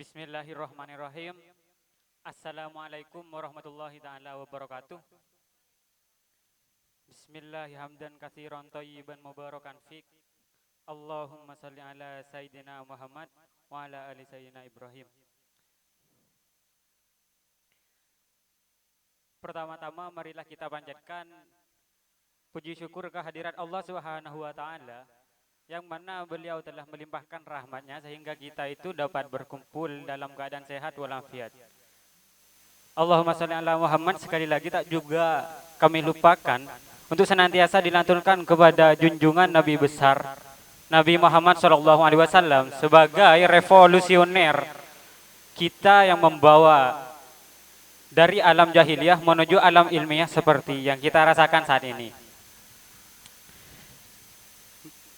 Bismillahirrahmanirrahim. Assalamualaikum warahmatullahi taala wabarakatuh. Bismillahi hamdan katsiran thayyiban mubarakan fik. Allahumma salli ala sayyidina Muhammad wa ala ali sayyidina Ibrahim. Pertama-tama marilah kita panjatkan puji syukur kehadirat Allah Subhanahu wa taala yang mana beliau telah melimpahkan rahmatnya sehingga kita itu dapat berkumpul dalam keadaan sehat walafiat. Allahumma sholli ala Muhammad. Sekali lagi tak juga kami lupakan untuk senantiasa dilantunkan kepada junjungan Nabi besar Nabi Muhammad SAW sebagai revolusioner kita yang membawa dari alam jahiliyah menuju alam ilmiah seperti yang kita rasakan saat ini.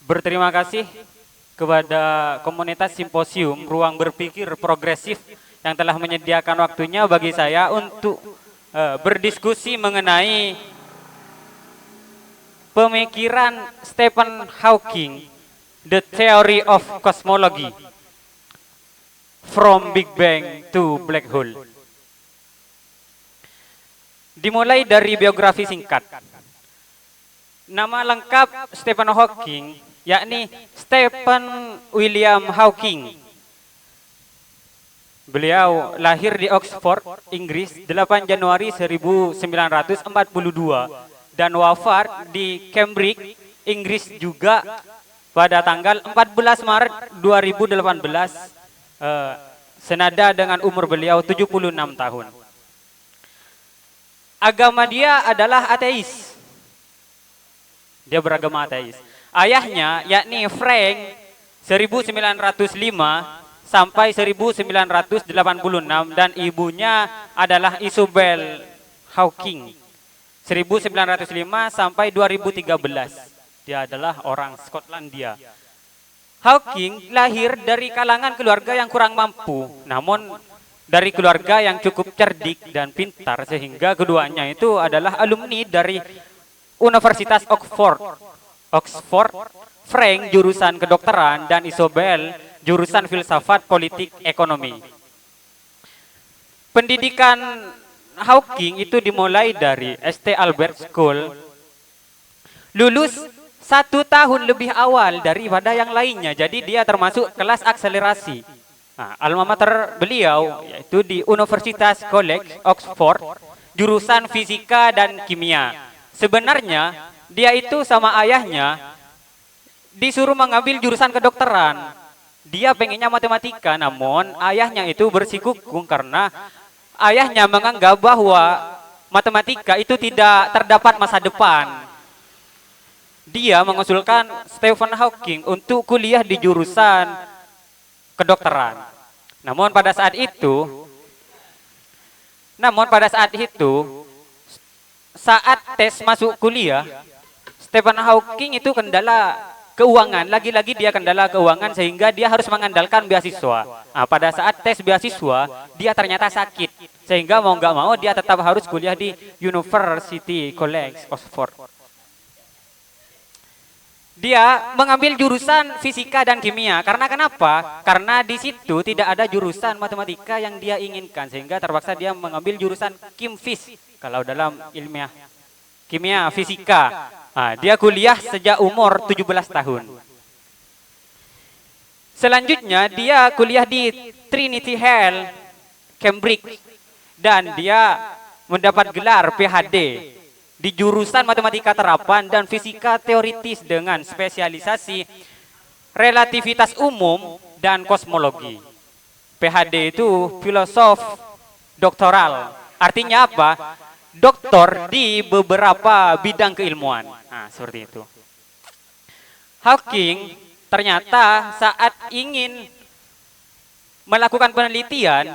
Berterima kasih kepada komunitas simposium Ruang Berpikir Progresif yang telah menyediakan waktunya bagi saya untuk berdiskusi mengenai pemikiran Stephen Hawking, The Theory of Cosmology, From Big Bang to Black Hole. Dimulai dari biografi singkat. Nama lengkap Stephen Hawking yakni Stephen William Hawking. Beliau lahir di Oxford, Inggris 8 Januari 1942 dan wafat di Cambridge, Inggris juga pada tanggal 14 Maret 2018 senada dengan umur beliau 76 tahun. Agama dia adalah ateis. Dia beragama ateis. Ayahnya yakni Frank 1905 sampai 1986 dan ibunya adalah Isabel Hawking 1905 sampai 2013. Dia adalah orang Skotlandia. Hawking lahir dari kalangan keluarga yang kurang mampu, namun dari keluarga yang cukup cerdik dan pintar sehingga keduanya itu adalah alumni dari Universitas Oxford, Frank jurusan kedokteran dan Isabel jurusan filsafat politik ekonomi. Pendidikan Hawking itu dimulai dari St. Albert School, lulus 1 tahun lebih awal daripada yang lainnya, jadi dia termasuk kelas akselerasi. Nah, alma mater beliau yaitu di Universitas College Oxford, jurusan fisika dan kimia. Sebenarnya dia itu sama ayahnya disuruh mengambil jurusan kedokteran. Dia pengennya matematika, namun ayahnya itu bersikukuh karena ayahnya menganggap bahwa matematika itu tidak terdapat masa depan. Dia mengusulkan Stephen Hawking untuk kuliah di jurusan kedokteran. Namun pada saat itu saat tes masuk kuliah, Stephen Hawking itu kendala keuangan, lagi-lagi dia kendala keuangan sehingga dia harus mengandalkan beasiswa. Nah, pada saat tes beasiswa, dia ternyata sakit sehingga mau nggak mau dia tetap harus kuliah di University College Oxford. Dia mengambil jurusan fisika dan kimia. Karena kenapa? Karena di situ tidak ada jurusan matematika yang dia inginkan sehingga terpaksa dia mengambil jurusan kimfis kalau dalam ilmiah kimia fisika. Nah, dia kuliah sejak umur 17 tahun. Selanjutnya dia kuliah di Trinity Hall, Cambridge, dan dia mendapat gelar PhD di jurusan matematika terapan dan fisika teoritis dengan spesialisasi relativitas umum dan kosmologi. PhD itu filosof doktoral. Artinya apa? Doktor di beberapa bidang keilmuan. Nah, seperti itu. Hawking ternyata saat ingin melakukan penelitian,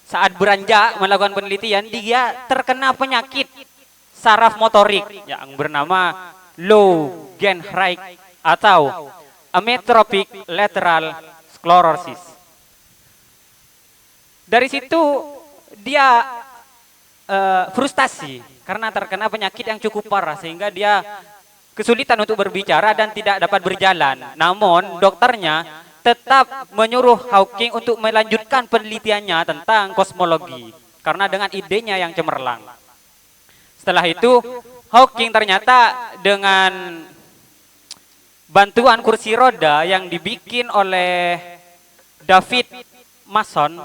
saat beranjak melakukan penelitian, dia terkena penyakit saraf motorik yang bernama low gain height atau amyotrophic lateral sclerosis. Dari situ dia frustasi karena terkena penyakit yang cukup parah sehingga dia kesulitan untuk berbicara dan tidak dapat berjalan. Namun dokternya tetap menyuruh Hawking untuk melanjutkan penelitiannya tentang kosmologi karena dengan idenya yang cemerlang. Setelah itu Hawking ternyata dengan bantuan kursi roda yang dibikin oleh David Mason,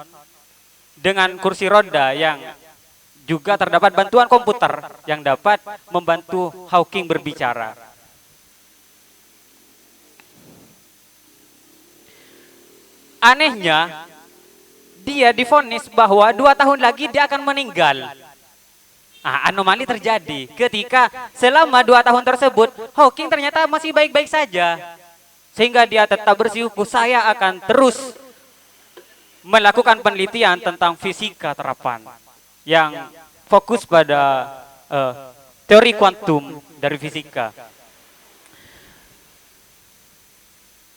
dengan kursi roda yang juga terdapat bantuan komputer yang dapat membantu Hawking berbicara. Anehnya, dia divonis bahwa 2 tahun lagi dia akan meninggal. Anomali terjadi ketika selama 2 tahun tersebut Hawking ternyata masih baik-baik saja, sehingga dia tetap bersikukuh, saya akan terus melakukan penelitian tentang fisika terapan yang fokus pada teori kuantum dari fisika.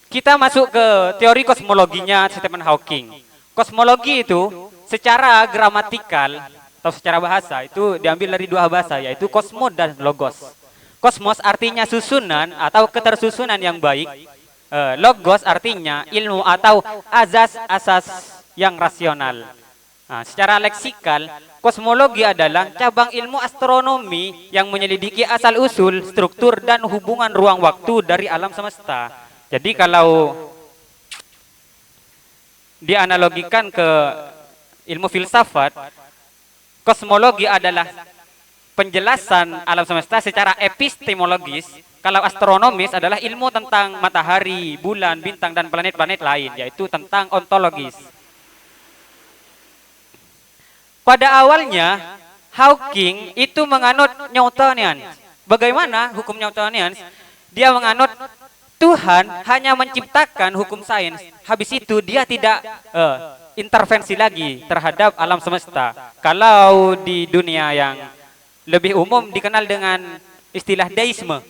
Kita masuk ke teori kosmologinya Stephen Hawking. Kosmologi itu secara gramatikal atau secara bahasa itu diambil dari 2 bahasa, yaitu kosmos dan logos. Kosmos artinya susunan atau ketersusunan yang baik. Logos artinya ilmu atau asas yang rasional. Secara leksikal, kosmologi adalah cabang ilmu astronomi yang menyelidiki asal-usul, struktur, dan hubungan ruang waktu dari alam semesta. Jadi kalau dianalogikan ke ilmu filsafat, kosmologi adalah penjelasan alam semesta secara epistemologis. Kalau astronomis adalah ilmu tentang matahari, bulan, bintang, dan planet-planet lain, yaitu tentang ontologis. Pada awalnya, Hawking itu menganut Newtonian. Bagaimana hukum Newtonian? Dia menganut Tuhan hanya menciptakan hukum sains. Habis itu dia tidak intervensi lagi terhadap alam semesta. Kalau di dunia yang lebih umum dikenal dengan istilah deisme,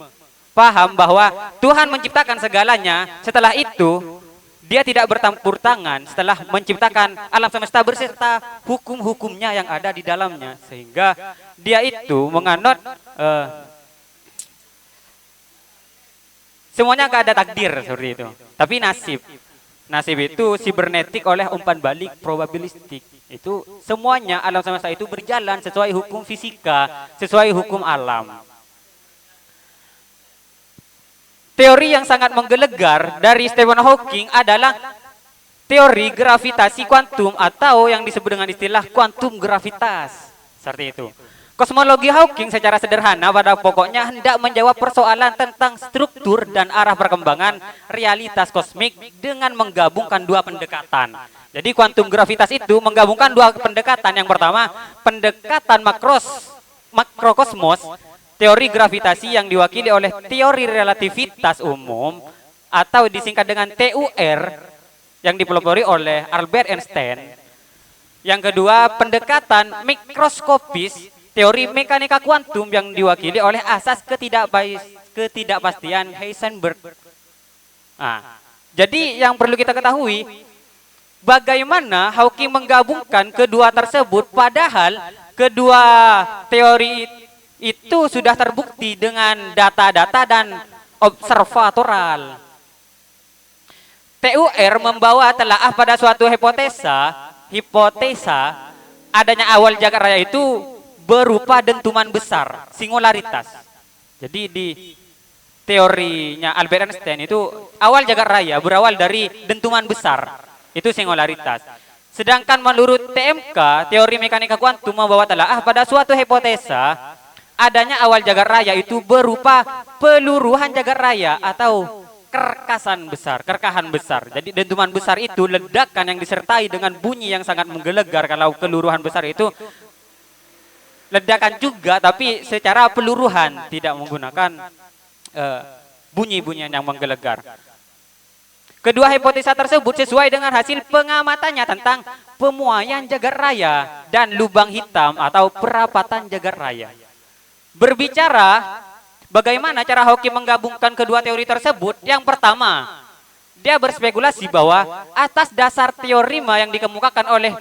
paham bahwa Tuhan menciptakan segalanya, setelah itu dia tidak bercampur tangan setelah menciptakan alam semesta berserta hukum-hukumnya yang ada di dalamnya, sehingga dia itu menganut semuanya gak ada takdir seperti itu, tapi nasib. Nasib itu sibernetik oleh umpan balik probabilistik. Itu semuanya alam semesta itu berjalan sesuai hukum fisika, sesuai hukum alam. Teori yang sangat menggelegar dari Stephen Hawking adalah teori gravitasi kuantum atau yang disebut dengan istilah kuantum gravitas. Seperti itu. Kosmologi Hawking secara sederhana pada pokoknya hendak menjawab persoalan tentang struktur dan arah perkembangan realitas kosmik dengan menggabungkan 2 pendekatan. Jadi kuantum gravitas itu menggabungkan 2 pendekatan. Yang pertama, pendekatan makrokosmos, teori gravitasi yang diwakili oleh teori relativitas umum atau disingkat dengan TUR yang dipelopori oleh Albert Einstein. Yang kedua, pendekatan mikroskopis, teori mekanika kuantum yang diwakili oleh asas ketidakpastian Heisenberg. Jadi yang perlu kita ketahui, bagaimana Hawking menggabungkan kedua tersebut, padahal kedua teori itu sudah terbukti dengan data-data dan observatoral. TUR membawa telaah pada suatu hipotesa adanya awal jagat raya itu berupa dentuman besar, singularitas. Jadi di teorinya Albert Einstein itu awal jagat raya berawal dari dentuman besar, itu singularitas. Sedangkan menurut TMK, teori mekanika kuantum membawa telaah pada suatu hipotesa adanya awal jagat raya itu berupa peluruhan jagat raya atau kerkahan besar. Jadi dentuman besar itu ledakan yang disertai dengan bunyi yang sangat menggelegar. Kalau keluruhan besar itu ledakan juga, tapi secara peluruhan, tidak menggunakan bunyi-bunyian yang menggelegar. Kedua hipotesa tersebut sesuai dengan hasil pengamatannya tentang pemuaian jagat raya dan lubang hitam atau perapatan jagat raya. Berbicara bagaimana cara Hawking menggabungkan kedua teori tersebut, yang pertama, dia berspekulasi bahwa atas dasar teorema yang dikemukakan oleh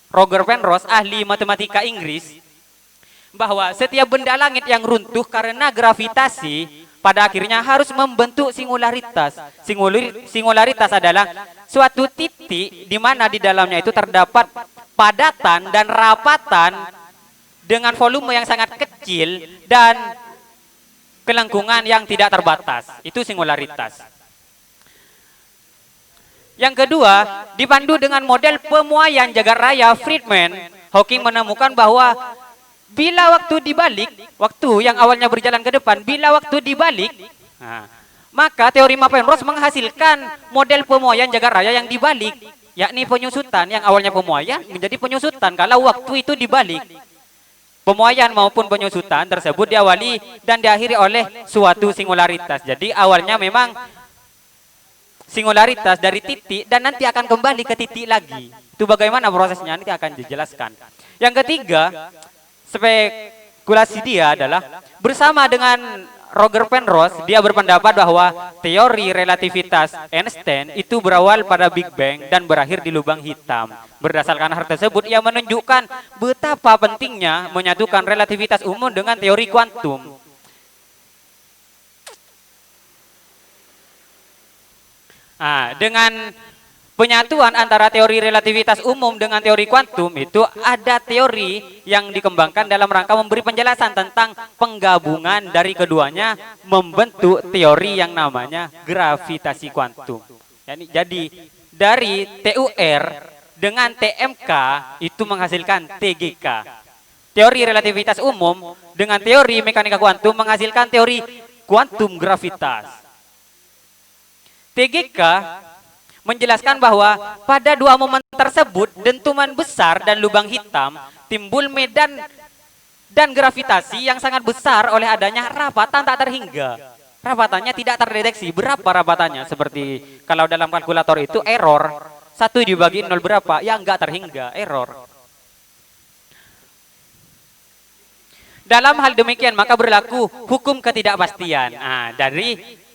Roger Penrose, ahli matematika Inggris, bahwa setiap benda langit yang runtuh karena gravitasi pada akhirnya harus membentuk singularitas. Singularitas adalah suatu titik di mana di dalamnya itu terdapat padatan dan rapatan dengan volume yang sangat kecil dan kelengkungan yang tidak terbatas. Itu singularitas. Yang kedua, dipandu dengan model pemuaian jagat raya Friedman, Hawking menemukan bahwa bila waktu dibalik, waktu yang awalnya berjalan ke depan, bila waktu dibalik, maka teori Mapenrose menghasilkan model pemuaian jagat raya yang dibalik, yakni penyusutan yang awalnya pemuaian menjadi penyusutan kalau waktu itu dibalik. Pemuaian maupun penyusutan tersebut diawali dan diakhiri oleh suatu singularitas. Jadi awalnya memang singularitas dari titik dan nanti akan kembali ke titik lagi. Itu bagaimana prosesnya nanti akan dijelaskan. Yang ketiga, spekulasi dia adalah bersama dengan Roger Penrose, dia berpendapat bahwa teori relativitas Einstein itu berawal pada Big Bang dan berakhir di lubang hitam. Berdasarkan hal tersebut, ia menunjukkan betapa pentingnya menyatukan relativitas umum dengan teori kuantum. Dengan penyatuan antara teori relativitas umum dengan teori kuantum itu ada teori yang dikembangkan dalam rangka memberi penjelasan tentang penggabungan dari keduanya membentuk teori yang namanya gravitasi kuantum. Jadi dari TUR dengan TMK itu menghasilkan TGK. Teori relativitas umum dengan teori mekanika kuantum menghasilkan teori kuantum gravitas. TGK menjelaskan bahwa pada dua momen tersebut dentuman besar dan lubang hitam timbul medan dan gravitasi yang sangat besar oleh adanya rapatan tak terhingga. Rapatannya tidak terdeteksi. Berapa rapatannya? Seperti kalau dalam kalkulator itu error 1 dibagi 0 berapa? Ya enggak terhingga, error. Dalam hal demikian maka berlaku hukum ketidakpastian. Dari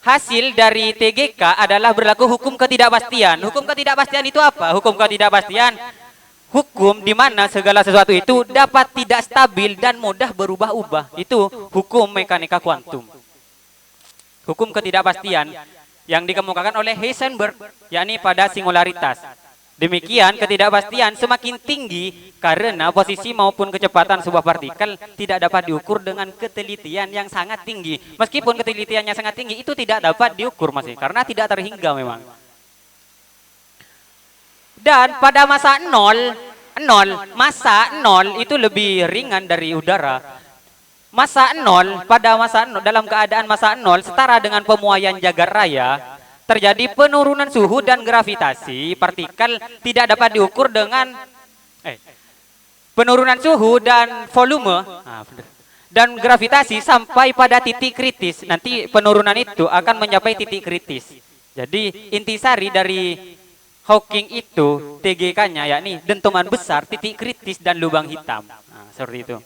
hasil dari TGK adalah berlaku hukum ketidakpastian. Hukum ketidakpastian itu apa? Hukum ketidakpastian, hukum di mana segala sesuatu itu dapat tidak stabil dan mudah berubah-ubah. Itu hukum mekanika kuantum. Hukum ketidakpastian yang dikemukakan oleh Heisenberg, yakni pada singularitas. Demikian ketidakpastian semakin tinggi karena posisi maupun kecepatan sebuah partikel tidak dapat diukur dengan ketelitian yang sangat tinggi. Meskipun ketelitiannya sangat tinggi itu tidak dapat diukur masih karena tidak terhingga memang. Dan pada masa masa nol itu lebih ringan dari udara. Dalam keadaan masa nol setara dengan pemuaian jagat raya. Terjadi penurunan suhu dan gravitasi partikel tidak dapat diukur dengan penurunan suhu dan volume dan gravitasi sampai pada titik kritis. Nanti penurunan itu akan mencapai titik kritis. Jadi intisari dari Hawking itu TGK-nya yakni dentuman besar, titik kritis dan lubang hitam. Seperti itu.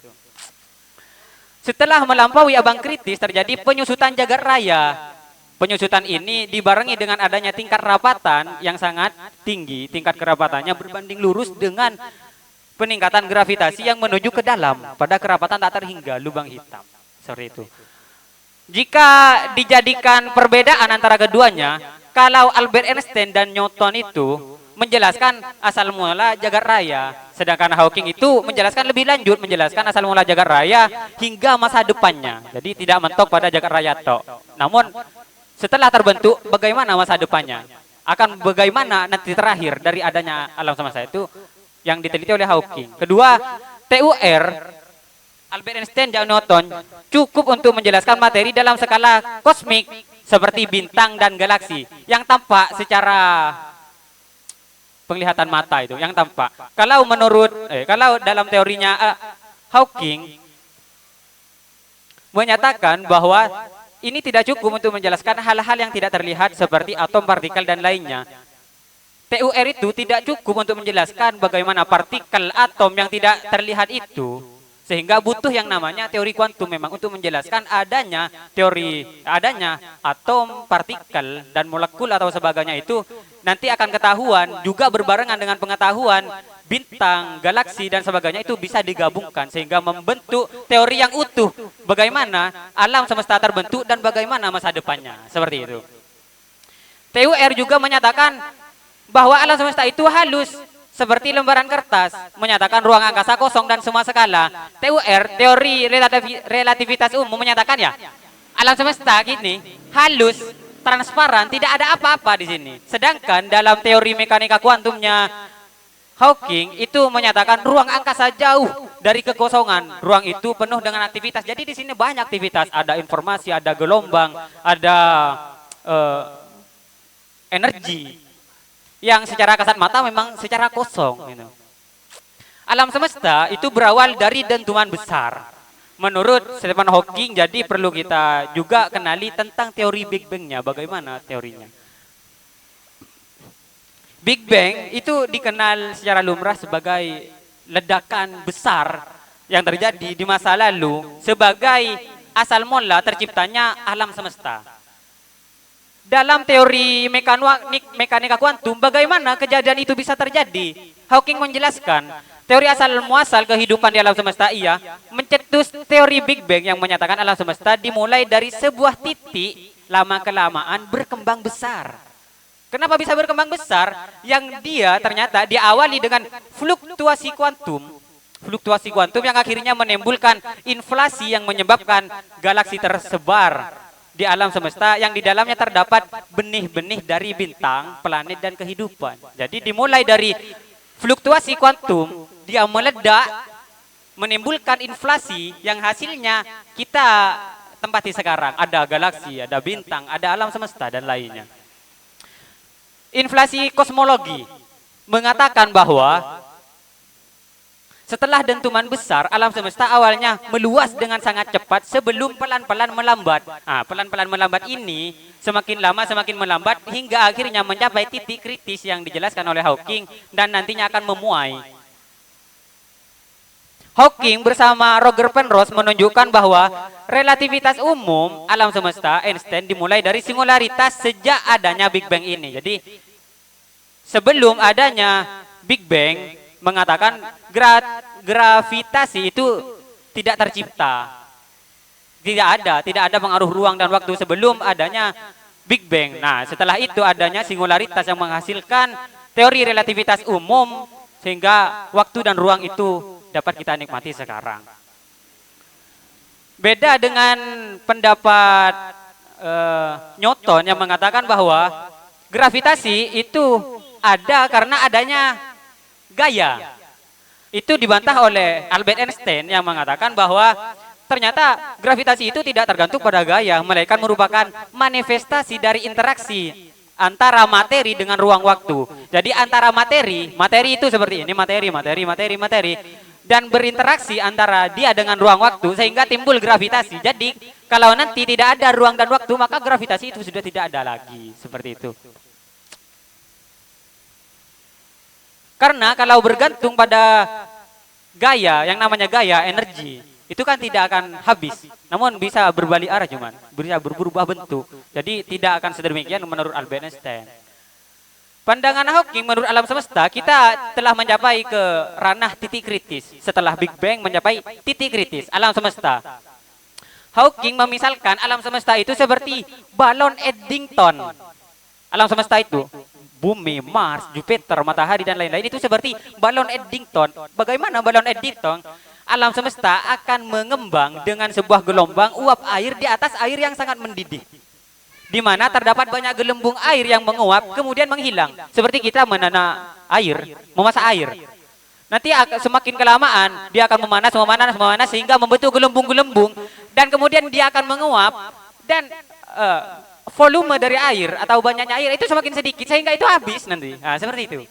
Setelah melampaui abang kritis terjadi penyusutan jagat raya. Penyusutan ini dibarengi dengan adanya tingkat rapatan yang sangat tinggi. Tingkat kerapatannya berbanding lurus dengan peningkatan gravitasi yang menuju ke dalam pada kerapatan tak terhingga, lubang hitam. Seperti itu. Jika dijadikan perbedaan antara keduanya, kalau Albert Einstein dan Newton itu menjelaskan asal mula jagat raya, sedangkan Hawking itu menjelaskan lebih lanjut, menjelaskan asal mula jagat raya hingga masa depannya. Jadi tidak mentok pada jagat raya tok. Namun setelah terbentuk, bagaimana masa depannya? Akan bagaimana nanti terakhir dari adanya alam semesta itu yang diteliti oleh Hawking. Kedua, TUR, Albert Einstein dan Newton cukup untuk menjelaskan materi dalam skala kosmik seperti bintang dan galaksi yang tampak secara penglihatan mata itu, yang tampak. Kalau dalam teorinya Hawking menyatakan bahwa ini tidak cukup untuk menjelaskan hal-hal yang tidak terlihat seperti atom, partikel, dan lainnya. TUR itu tidak cukup untuk menjelaskan bagaimana partikel atom yang tidak terlihat itu. Sehingga butuh yang namanya teori kuantum memang untuk menjelaskan adanya atom, partikel, dan molekul atau sebagainya itu nanti akan ketahuan juga berbarengan dengan pengetahuan bintang, galaksi dan sebagainya itu bisa digabungkan sehingga membentuk teori yang utuh bagaimana alam semesta terbentuk dan bagaimana masa depannya. Seperti itu. TUR juga menyatakan bahwa alam semesta itu halus seperti lembaran kertas, menyatakan ruang angkasa kosong dan semua skala. TUR, teori relativitas umum, menyatakan ya, alam semesta gini, halus, transparan, tidak ada apa-apa di sini. Sedangkan dalam teori mekanika kuantumnya Hawking itu menyatakan ruang angkasa jauh dari kekosongan. Ruang itu penuh dengan aktivitas. Jadi di sini banyak aktivitas, ada informasi, ada gelombang, ada energi yang secara kasat mata memang secara kosong. Gitu. Alam semesta itu berawal dari dentuman besar. Menurut Stephen Hawking, jadi perlu kita juga kenali tentang teori Big Bang-nya, bagaimana teorinya. Big Bang itu dikenal secara lumrah sebagai ledakan besar yang terjadi di masa lalu sebagai asal mula terciptanya alam semesta. Dalam teori mekanika kuantum, bagaimana kejadian itu bisa terjadi? Hawking menjelaskan, teori asal muasal kehidupan di alam semesta mencetus teori Big Bang yang menyatakan alam semesta dimulai dari sebuah titik, lama-kelamaan berkembang besar. Kenapa bisa berkembang besar? Yang dia ternyata diawali dengan fluktuasi kuantum. Fluktuasi kuantum yang akhirnya menimbulkan inflasi yang menyebabkan galaksi tersebar di alam semesta yang di dalamnya terdapat benih-benih dari bintang, planet, dan kehidupan. Jadi dimulai dari fluktuasi kuantum, dia meledak, menimbulkan inflasi yang hasilnya kita tempati sekarang. Ada galaksi, ada bintang, ada alam semesta, dan lainnya. Inflasi kosmologi mengatakan bahwa setelah dentuman besar, alam semesta awalnya meluas dengan sangat cepat sebelum pelan-pelan melambat. Pelan-pelan melambat ini semakin lama semakin melambat hingga akhirnya mencapai titik kritis yang dijelaskan oleh Hawking dan nantinya akan memuai. Hawking bersama Roger Penrose menunjukkan bahwa relativitas umum alam semesta Einstein dimulai dari singularitas sejak adanya Big Bang ini. Jadi sebelum adanya Big Bang mengatakan gravitasi itu tidak tercipta. Tidak ada pengaruh ruang dan waktu sebelum adanya Big Bang. Nah, setelah itu adanya singularitas yang menghasilkan teori relativitas umum sehingga waktu dan ruang itu dapat kita nikmati sekarang. Beda dengan pendapat Newton yang mengatakan bahwa gravitasi itu ada karena adanya gaya. Itu dibantah oleh Albert Einstein yang mengatakan bahwa ternyata gravitasi itu tidak tergantung pada gaya, melainkan merupakan manifestasi dari interaksi antara materi dengan ruang waktu. Jadi antara materi itu seperti ini, materi, dan berinteraksi antara dia dengan ruang waktu sehingga timbul gravitasi. Jadi kalau nanti tidak ada ruang dan waktu, maka gravitasi itu sudah tidak ada lagi. Seperti itu. Karena kalau bergantung pada gaya, yang namanya gaya, energi, itu kan tidak akan habis. Namun bisa berbalik arah cuman, bisa berubah bentuk. Jadi tidak akan sedemikian menurut Albert Einstein. Pandangan Hawking menurut alam semesta, kita telah mencapai ke ranah titik kritis. Setelah Big Bang mencapai titik kritis, alam semesta. Hawking memisalkan alam semesta itu seperti balon Eddington. Alam semesta itu, bumi, Mars, Jupiter, matahari, dan lain-lain itu seperti balon Eddington. Bagaimana balon Eddington? Alam semesta akan mengembang dengan sebuah gelombang uap air di atas air yang sangat mendidih. Di mana terdapat banyak gelembung air yang menguap kemudian menghilang. Seperti kita menanam air, memasak air. Nanti semakin kelamaan dia akan memanas sehingga membentuk gelembung-gelembung dan kemudian dia akan menguap dan volume dari air atau banyaknya air itu semakin sedikit sehingga itu habis nanti. Nah, seperti itu.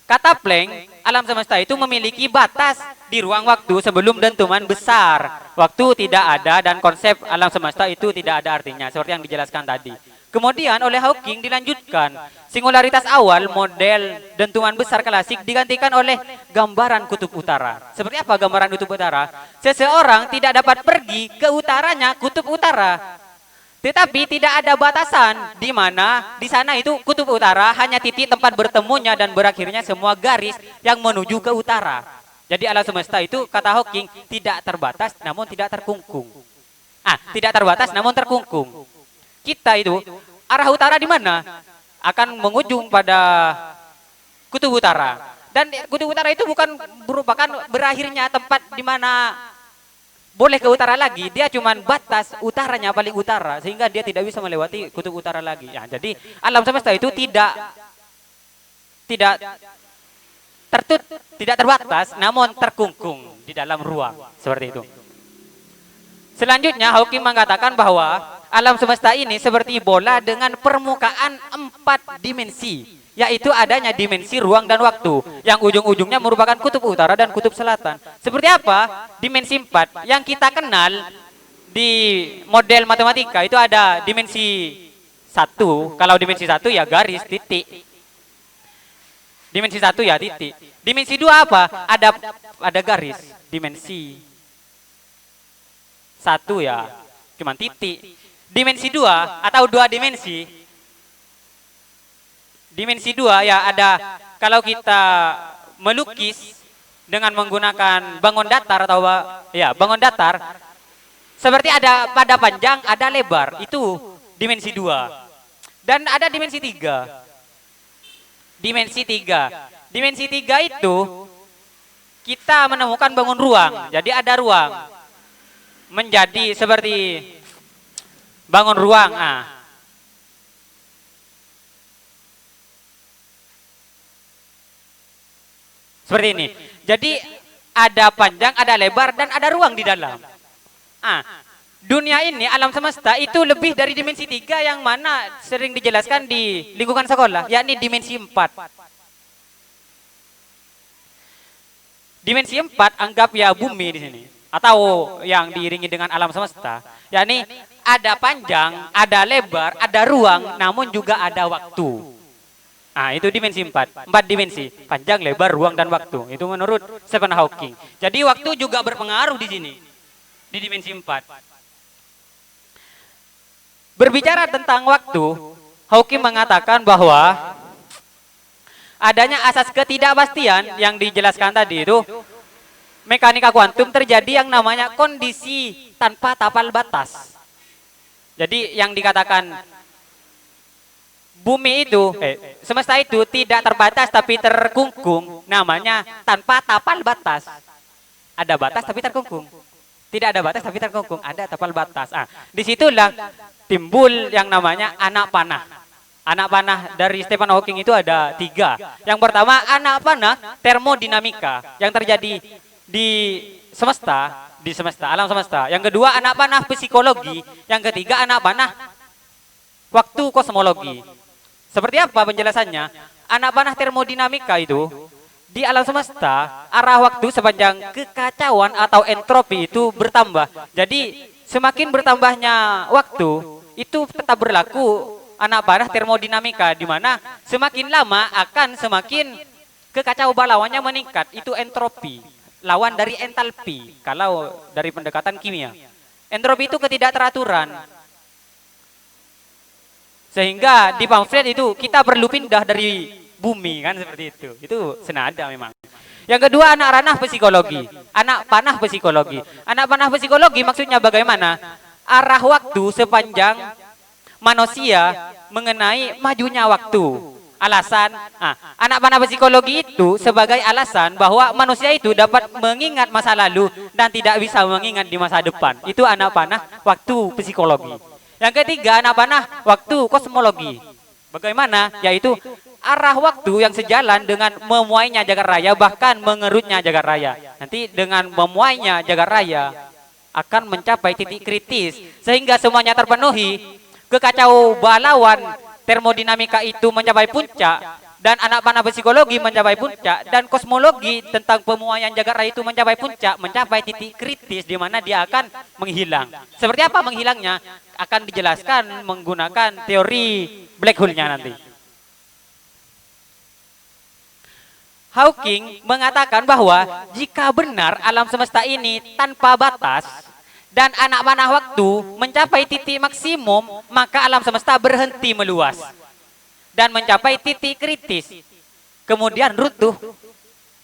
Kata Planck, alam semesta itu memiliki batas di ruang waktu sebelum dentuman besar. Waktu tidak ada dan konsep alam semesta itu tidak ada artinya, seperti yang dijelaskan tadi. Kemudian oleh Hawking dilanjutkan, singularitas awal model dentuman besar klasik digantikan oleh gambaran kutub utara. Seperti apa gambaran kutub utara? Seseorang tidak dapat pergi ke utaranya kutub utara. Tetapi tidak ada batasan di mana di sana itu kutub utara hanya titik tempat bertemunya dan berakhirnya semua garis yang menuju ke utara. Jadi alam semesta itu kata Hawking tidak terbatas namun tidak terkungkung. Tidak terbatas namun terkungkung. Kita itu arah utara di mana? Akan mengujung pada kutub utara. Dan kutub utara itu bukan merupakan berakhirnya tempat di mana boleh ke utara lagi, dia cuma batas utaranya paling utara sehingga dia tidak bisa melewati kutub utara lagi. Ya, jadi alam semesta itu tidak terbatas namun terkungkung di dalam ruang seperti itu. Selanjutnya Hawking mengatakan bahwa alam semesta ini seperti bola dengan permukaan 4 dimensi. Yaitu adanya dimensi ruang dan waktu yang ujung-ujungnya merupakan kutub utara dan kutub selatan. Seperti apa? Dimensi 4 yang kita kenal di model matematika itu ada dimensi 1. Kalau dimensi 1 ya garis, titik. Dimensi 1 ya titik. Dimensi 2 apa? Ada garis. Dimensi 1 ya cuman titik. Dimensi 2 atau 2 dimensi. Dimensi 2 ya ada kalau kita melukis dengan menggunakan bangun datar atau bangun datar seperti ada pada panjang, ada lebar, itu dimensi 2. Dan ada dimensi 3. Dimensi 3. Dimensi 3 itu kita menemukan bangun ruang. Jadi ada ruang menjadi seperti bangun ruang. Seperti ini. Jadi ada panjang, ada lebar, dan ada ruang di dalam. Dunia ini, alam semesta itu lebih dari dimensi 3 yang mana sering dijelaskan di lingkungan sekolah, yakni dimensi 4. Dimensi 4 anggap ya bumi di sini. Atau yang diiringi dengan alam semesta. Yakni ada panjang, ada lebar, ada ruang, namun juga ada waktu. Itu dimensi 4 dimensi, panjang, lebar, ruang, dan waktu. Itu menurut Stephen Hawking. Jadi waktu juga berpengaruh di sini, di dimensi 4. Berbicara tentang waktu, Hawking mengatakan bahwa adanya asas ketidakpastian yang dijelaskan tadi itu, mekanika kuantum terjadi yang namanya kondisi tanpa tapal batas. Jadi yang dikatakan bumi itu, semesta itu tidak terbatas tapi terkungkung, namanya tanpa tapal batas. Ada batas tapi terkungkung. Tidak ada batas tapi terkungkung, ada tapal batas. Disitulah timbul yang namanya anak panah. Anak panah dari Stephen Hawking itu ada 3. Yang pertama anak panah termodinamika yang terjadi di semesta, alam semesta. Yang kedua anak panah psikologi. Yang ketiga anak panah waktu kosmologi. Seperti apa penjelasannya? Anak panah termodinamika itu di alam semesta arah waktu sepanjang kekacauan atau entropi itu bertambah. Jadi semakin bertambahnya waktu itu tetap berlaku anak panah termodinamika, di mana semakin lama akan semakin kekacauan balauannya meningkat. Itu entropi, lawan dari entalpi kalau dari pendekatan kimia. Entropi itu ketidakteraturan. Sehingga di pamflet itu kita perlu pindah dari bumi kan, seperti itu. Itu senada memang. Yang kedua anak ranah psikologi. Anak panah psikologi. Anak panah psikologi maksudnya bagaimana? Arah waktu sepanjang manusia mengenai majunya waktu. Alasan, anak panah psikologi itu sebagai alasan bahwa manusia itu dapat mengingat masa lalu dan tidak bisa mengingat di masa depan. Itu anak panah waktu psikologi. Yang ketiga anak panah waktu kosmologi. Bagaimana? Yaitu arah waktu yang sejalan dengan memuainya jagat raya, bahkan mengerutnya jagat raya. Nanti dengan memuainya jagat raya akan mencapai titik kritis sehingga semuanya terpenuhi. Kekacau balauan termodinamika itu mencapai puncak, dan anak panah psikologi mencapai puncak, dan kosmologi tentang pemuaian jagat raya itu mencapai puncak, mencapai titik kritis di mana dia akan menghilang. Seperti apa menghilangnya? Akan dijelaskan menggunakan teori black hole-nya nanti. Hawking mengatakan bahwa jika benar alam semesta ini tanpa batas, dan anak panah waktu mencapai titik maksimum, maka alam semesta berhenti meluas dan mencapai titik kritis. Kemudian runtuh,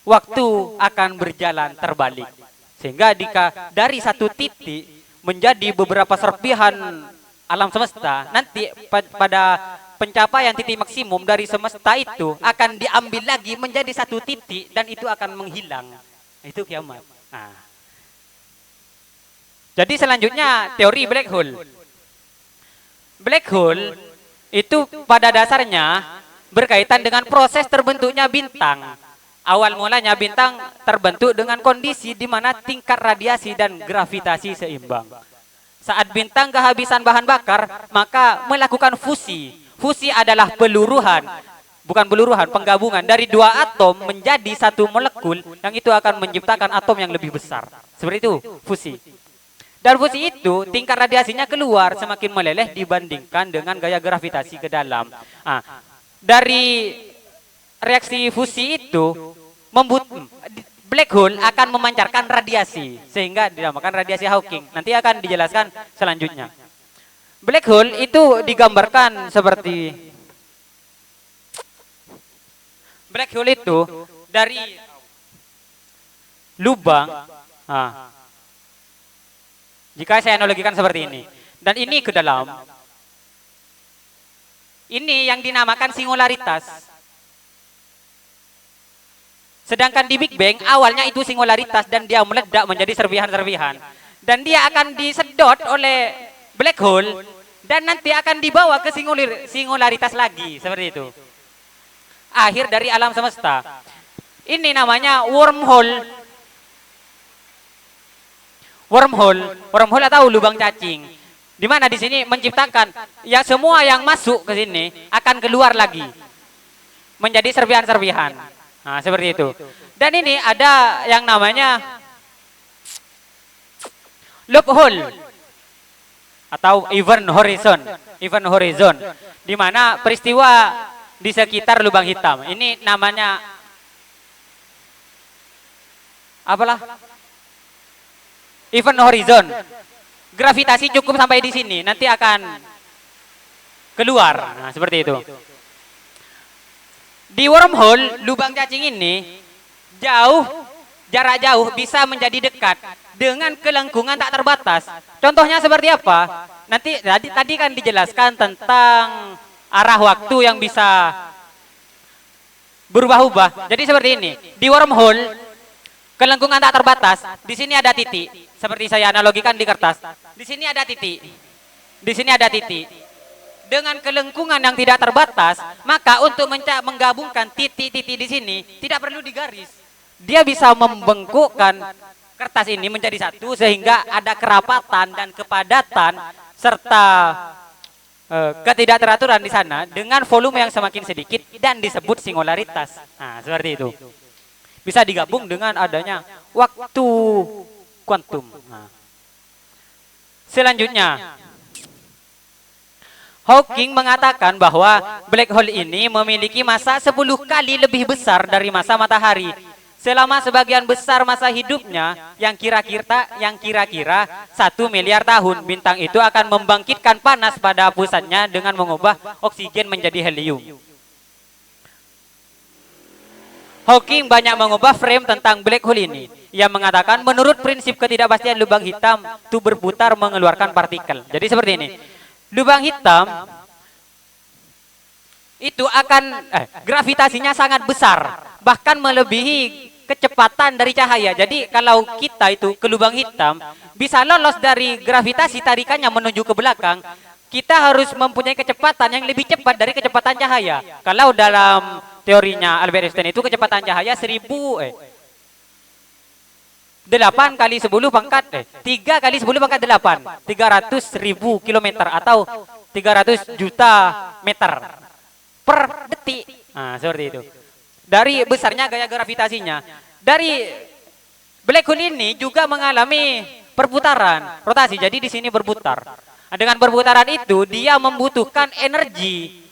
waktu akan berjalan terbalik. Sehingga dari satu titik menjadi beberapa serpihan alam semesta, nanti pada pencapaian titik maksimum dari semesta itu akan diambil lagi menjadi satu titik dan itu akan menghilang. Itu kiamat. Nah, jadi selanjutnya teori black hole. Black hole itu pada dasarnya berkaitan dengan proses terbentuknya bintang. Awal mulanya bintang terbentuk dengan kondisi di mana tingkat radiasi dan gravitasi seimbang. Saat bintang kehabisan bahan bakar, maka melakukan fusi. Fusi adalah penggabungan dari dua atom menjadi satu molekul yang itu akan menciptakan atom yang lebih besar. Seperti itu, fusi. Dan fusi itu tingkat radiasinya keluar semakin meleleh dibandingkan dengan gaya gravitasi ke dalam. Dari reaksi fusi itu black hole akan memancarkan radiasi sehingga dinamakan radiasi Hawking. Nanti akan dijelaskan selanjutnya. Black hole itu digambarkan seperti black hole itu dari lubang. Jika saya analogikan seperti ini, dan ini ke dalam, ini yang dinamakan singularitas. Sedangkan di Big Bang awalnya itu singularitas dan dia meledak menjadi serpihan-serpihan, dan dia akan disedot oleh black hole dan nanti akan dibawa ke singularitas lagi, seperti itu. Akhir dari alam semesta. Ini namanya wormhole. Wormhole atau lubang cacing. Di mana di sini menciptakan ya semua yang masuk ke sini akan keluar lagi menjadi serpihan-serpihan. Nah, seperti itu. Dan ini ada yang namanya loophole atau event horizon, di mana peristiwa di sekitar lubang hitam. Ini namanya apalah? Event horizon. Gravitasi cukup sampai di sini, nanti akan keluar. Nah, seperti itu. Di wormhole, lubang cacing ini jarak jauh bisa menjadi dekat dengan kelengkungan tak terbatas. Contohnya seperti apa? Nanti tadi kan dijelaskan tentang arah waktu yang bisa berubah-ubah. Jadi seperti ini. Di wormhole, kelengkungan tak terbatas. Di sini ada titik. Seperti saya analogikan di kertas. Di sini ada titik. Di sini ada titik. Dengan kelengkungan yang tidak terbatas, maka untuk menggabungkan titik-titik di sini tidak perlu digaris. Dia bisa membengkukkan kertas ini menjadi satu sehingga ada kerapatan dan kepadatan serta ketidakteraturan di sana dengan volume yang semakin sedikit dan disebut singularitas. Nah, seperti itu. Bisa digabung dengan adanya waktu kuantum. Nah. Selanjutnya, Hawking mengatakan bahwa black hole ini memiliki massa 10 kali lebih besar dari massa matahari. Selama sebagian besar masa hidupnya yang kira-kira 1 miliar tahun, bintang itu akan membangkitkan panas pada pusatnya dengan mengubah oksigen menjadi helium. Hawking banyak mengubah frame tentang black hole ini. Ia mengatakan menurut prinsip ketidakpastian lubang hitam itu berputar mengeluarkan partikel. Jadi seperti ini. Lubang hitam itu akan gravitasinya sangat besar, bahkan melebihi kecepatan dari cahaya. Jadi kalau kita itu ke lubang hitam bisa lolos dari gravitasi tarikannya menuju ke belakang, kita harus mempunyai kecepatan yang lebih cepat dari kecepatan cahaya. Kalau dalam teorinya Albert Einstein itu kecepatan cahaya 8 kali 10 pangkat 3 kali 10 pangkat 8, 300.000 kilometer atau 300 juta meter per detik. Nah, seperti itu. Dari besarnya gaya gravitasinya. Dari black hole ini juga mengalami perputaran, rotasi. Jadi di sini berputar. Nah, dengan perputaran itu dia membutuhkan energi.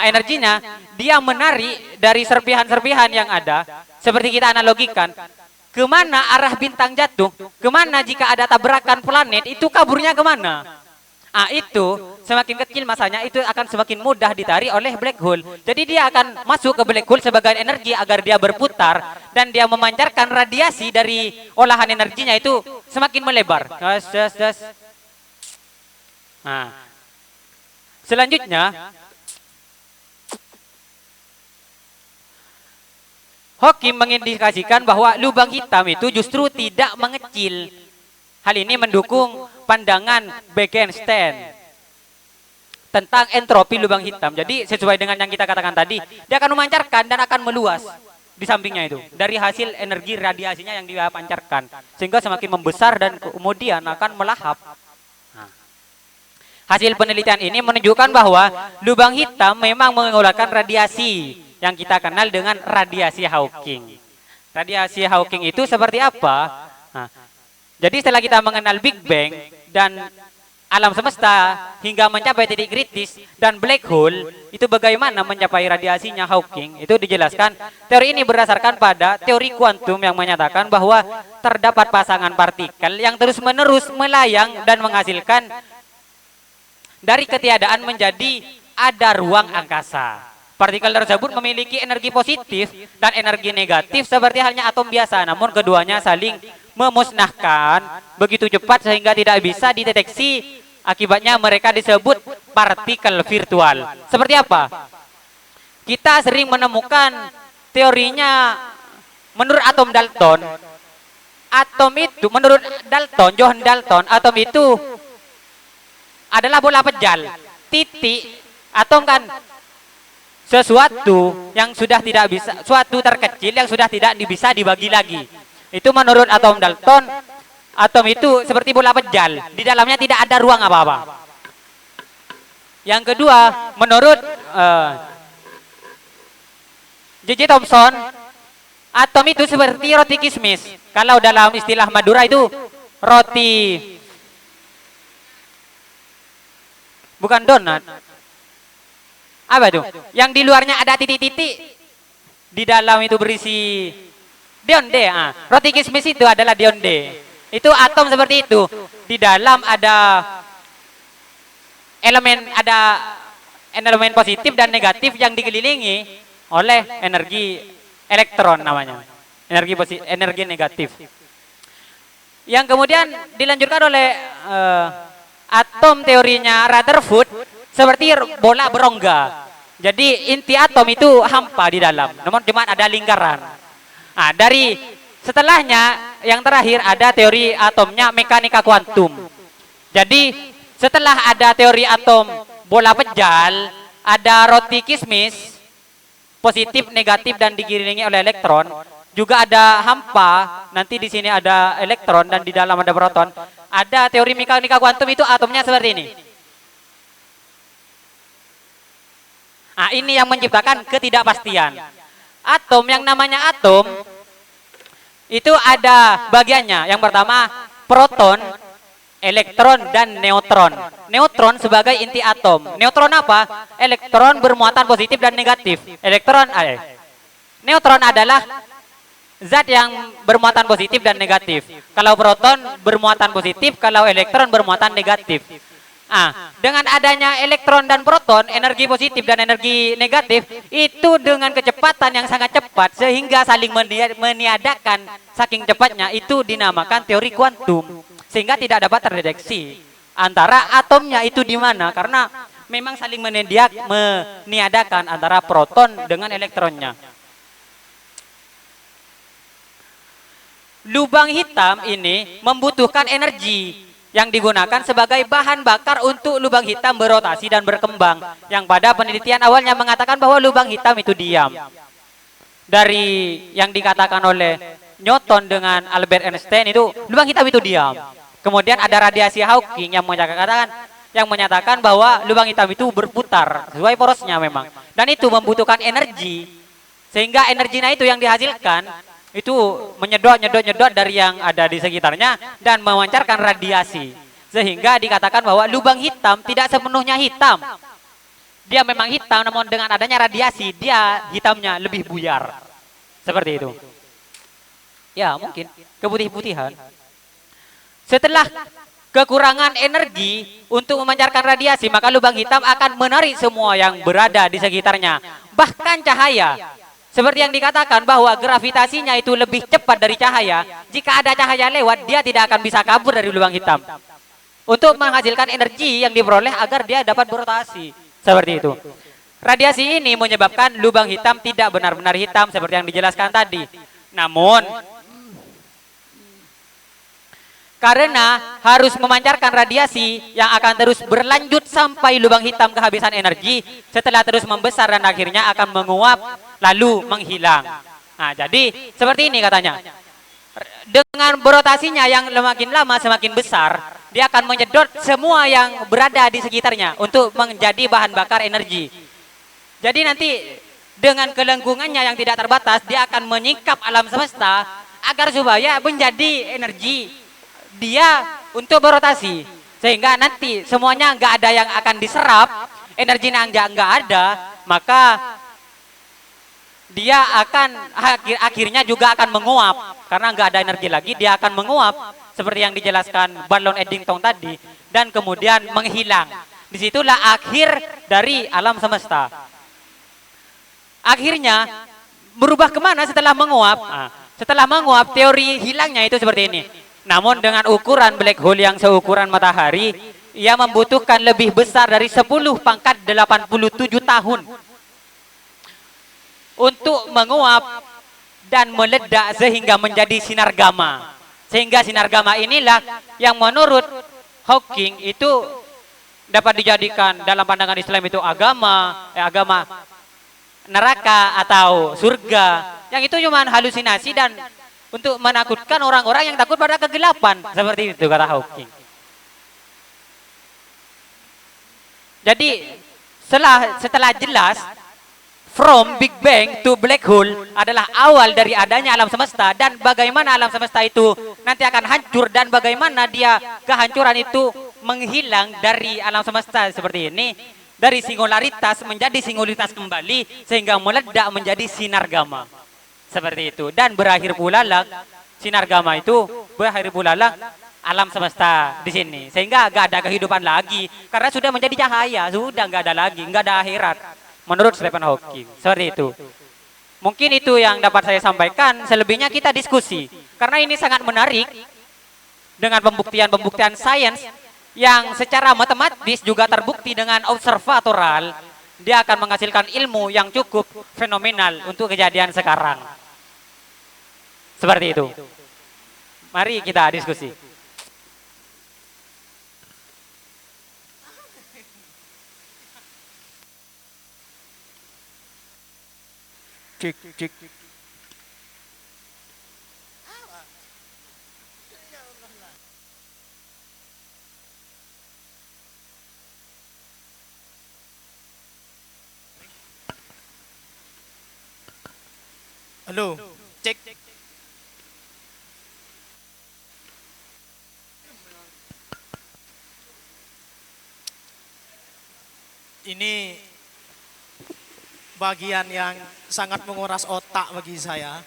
Energinya dia menarik dari serpihan-serpihan yang ada. Seperti kita analogikan, Kemana arah bintang jatuh? Kemana jika ada tabrakan planet? Itu kaburnya kemana? Itu semakin kecil masanya itu akan semakin mudah ditarik oleh black hole. Jadi dia akan masuk ke black hole sebagai energi agar dia berputar dan dia memancarkan radiasi dari olahan energinya itu semakin melebar. Nah, selanjutnya Hawking mengindikasikan bahwa lubang hitam itu justru tidak mengecil. Hal ini mendukung pandangan Bekenstein tentang entropi lubang hitam. Jadi sesuai dengan yang kita katakan tadi, dia akan memancarkan dan akan meluas di sampingnya itu dari hasil energi radiasinya yang dia pancarkan, sehingga semakin membesar dan kemudian akan melahap. Hasil penelitian ini menunjukkan bahwa lubang hitam memang mengeluarkan radiasi yang kita kenal dengan radiasi Hawking. Radiasi Hawking itu seperti apa? Jadi setelah kita mengenal Big Bang dan alam semesta hingga mencapai titik kritis dan black hole, itu bagaimana mencapai radiasinya Hawking, itu dijelaskan. Teori ini berdasarkan pada teori kuantum yang menyatakan bahwa terdapat pasangan partikel yang terus-menerus melayang dan menghasilkan dari ketiadaan menjadi ada ruang angkasa. Partikel tersebut memiliki energi positif dan energi negatif seperti halnya atom biasa, namun keduanya saling memusnahkan begitu cepat sehingga tidak bisa dideteksi. Akibatnya mereka disebut partikel virtual. Seperti apa? Kita sering menemukan teorinya menurut atom Dalton. Atom itu menurut Dalton, Johann Dalton, atom itu adalah bola pejal. Titik atom kan sesuatu yang sudah tidak bisa, suatu terkecil yang sudah tidak bisa dibagi lagi. Itu menurut atom Dalton, atom itu seperti bola pejal, di dalamnya tidak ada ruang apa-apa. Yang kedua, menurut J.J. Thomson, atom itu seperti roti kismis. Kalau dalam istilah Madura itu roti, bukan donat. Apa itu? Yang di luarnya ada titik-titik, di dalam itu berisi dionde. Roti kismis itu adalah dionde. Itu atom seperti itu. Di dalam ada elemen positif dan negatif yang dikelilingi oleh energi elektron namanya. Energi negatif. Yang kemudian dilanjutkan oleh atom teorinya Rutherford seperti bola berongga. Jadi inti atom itu hampa di dalam, namun cuma ada lingkaran. Dari setelahnya yang terakhir ada teori atomnya mekanika kuantum. Jadi setelah ada teori atom bola pejal, ada roti kismis, positif, negatif dan dikelilingi oleh elektron. Juga ada hampa, nanti di sini ada elektron dan di dalam ada proton. Ada teori mekanika kuantum itu atomnya seperti ini. Ini yang menciptakan ketidakpastian. Atom yang namanya atom itu ada bagiannya. Yang pertama proton, elektron dan neutron. Neutron sebagai inti atom. Neutron apa? Elektron bermuatan positif dan negatif. Neutron adalah zat yang bermuatan positif dan negatif. Kalau proton bermuatan positif, kalau elektron bermuatan negatif. Dengan adanya elektron dan proton, energi positif dan energi negatif itu dengan kecepatan yang sangat cepat sehingga saling meniadakan saking cepatnya, itu dinamakan teori kuantum. Sehingga tidak dapat terdeteksi antara atomnya itu di mana, karena memang saling meniadakan antara proton dengan elektronnya. Lubang hitam ini membutuhkan energi yang digunakan sebagai bahan bakar untuk lubang hitam berotasi dan berkembang, yang pada penelitian awalnya mengatakan bahwa lubang hitam itu diam. Dari yang dikatakan oleh Newton dengan Albert Einstein itu lubang hitam itu diam. Kemudian ada radiasi Hawking yang menyatakan bahwa lubang hitam itu berputar sesuai porosnya memang, dan itu membutuhkan energi, sehingga energinya itu yang dihasilkan itu menyedot dari yang ada di sekitarnya dan memancarkan radiasi, sehingga dikatakan bahwa lubang hitam tidak sepenuhnya hitam. Dia memang hitam, namun dengan adanya radiasi dia hitamnya lebih buyar. Seperti itu. Ya, mungkin keputih-putihan. Setelah kekurangan energi untuk memancarkan radiasi, maka lubang hitam akan menarik semua yang berada di sekitarnya. Bahkan cahaya. Seperti yang dikatakan bahwa gravitasinya itu lebih cepat dari cahaya. Jika ada cahaya lewat, dia tidak akan bisa kabur dari lubang hitam. Untuk menghasilkan energi yang diperoleh agar dia dapat berotasi. Seperti itu. Radiasi ini menyebabkan lubang hitam tidak benar-benar hitam seperti yang dijelaskan tadi. Namun, karena harus memancarkan radiasi yang akan terus berlanjut sampai lubang hitam kehabisan energi, setelah terus membesar dan akhirnya akan menguap lalu menghilang. Nah, jadi seperti ini katanya. Dengan berotasinya yang semakin lama semakin besar, dia akan menyedot semua yang berada di sekitarnya untuk menjadi bahan bakar energi. Jadi nanti dengan kelengkungannya yang tidak terbatas, dia akan menyingkap alam semesta agar supaya menjadi energi dia untuk berotasi. Sehingga nanti semuanya nggak ada yang akan diserap, energinya nggak ada, maka dia akan akhirnya juga akan menguap. Karena nggak ada energi lagi, dia akan menguap seperti yang dijelaskan balon Eddington tadi, dan kemudian menghilang. Disitulah akhir dari alam semesta. Akhirnya berubah kemana setelah menguap? Nah, setelah menguap, teori hilangnya itu seperti ini. Namun dengan ukuran black hole yang seukuran matahari, ia membutuhkan lebih besar dari 10 pangkat 87 tahun untuk menguap dan meledak sehingga menjadi sinar gamma. Sehingga sinar gamma inilah yang menurut Hawking itu dapat dijadikan dalam pandangan Islam itu agama neraka atau surga. Yang itu cuma halusinasi dan untuk menakutkan orang-orang yang takut pada kegelapan. Seperti itu kata Hawking. Jadi setelah jelas from Big Bang to Black Hole adalah awal dari adanya alam semesta, dan bagaimana alam semesta itu nanti akan hancur dan bagaimana dia kehancuran itu menghilang dari alam semesta seperti ini, dari singularitas menjadi singularitas kembali sehingga meledak menjadi sinar gamma. Seperti itu, dan berakhir pula lah sinar gamma itu berakhir pula lah alam semesta di sini, sehingga gak ada kehidupan lagi karena sudah menjadi cahaya, sudah gak ada lagi, gak ada akhirat menurut Stephen Hawking. Seperti itu. Mungkin itu yang dapat saya sampaikan, selebihnya kita diskusi karena ini sangat menarik dengan pembuktian sains yang secara matematis juga terbukti dengan observatoral. Dia akan menghasilkan ilmu yang cukup fenomenal untuk kejadian sekarang. Seperti itu. Mari kita diskusi. Cik, cik. Halo, cek. Ini bagian yang sangat menguras otak bagi saya.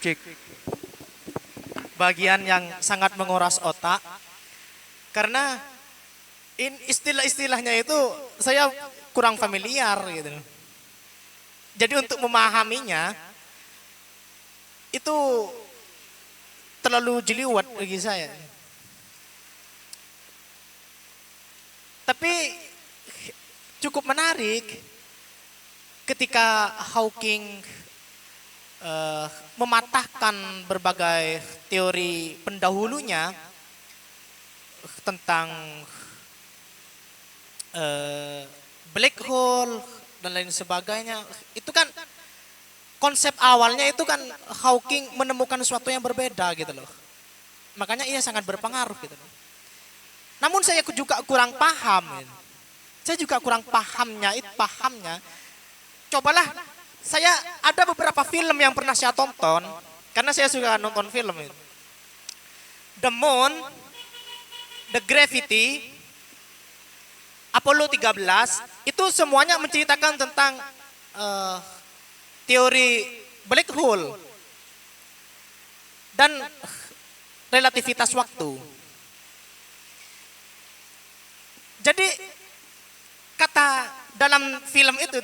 Cek. Bagian yang sangat menguras otak karena istilah-istilahnya itu saya kurang familiar gitu. Jadi untuk memahaminya itu terlalu jeliwat bagi saya. Tapi cukup menarik ketika Hawking mematahkan berbagai teori pendahulunya tentang black hole dan lain sebagainya. Itu kan konsep awalnya itu kan Hawking menemukan sesuatu yang berbeda gitu loh. Makanya ia sangat berpengaruh gitu loh. Namun saya juga kurang paham. Gitu. Saya juga kurang pahamnya. Cobalah, saya ada beberapa film yang pernah saya tonton karena saya suka nonton film itu. The Moon, The Gravity, Apollo 13 itu semuanya menceritakan tentang teori black hole. dan relativitas waktu. Jadi kata dalam film itu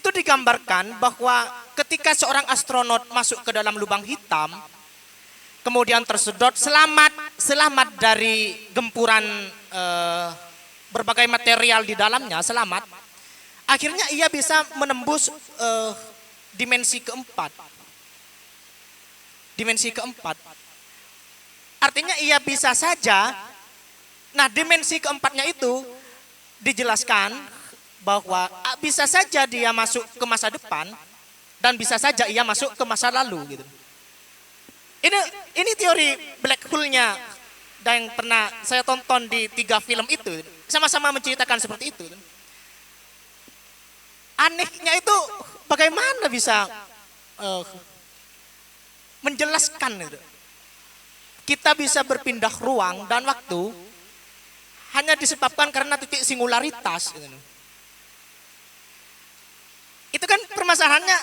digambarkan bahwa ketika seorang astronot masuk ke dalam lubang hitam, kemudian tersedot, selamat dari gempuran berbagai material di dalamnya, selamat. Akhirnya ia bisa menembus dimensi keempat. Artinya ia bisa saja, nah dimensi keempatnya itu dijelaskan bahwa bisa saja dia masuk ke masa depan dan bisa saja ia masuk ke masa lalu gitu. Ini teori black hole-nya dan yang pernah saya tonton di 3 film itu, sama-sama menceritakan seperti itu. Anehnya itu bagaimana bisa menjelaskan itu. Kita bisa berpindah ruang dan waktu hanya disebabkan karena titik singularitas. Itu kan permasalahannya,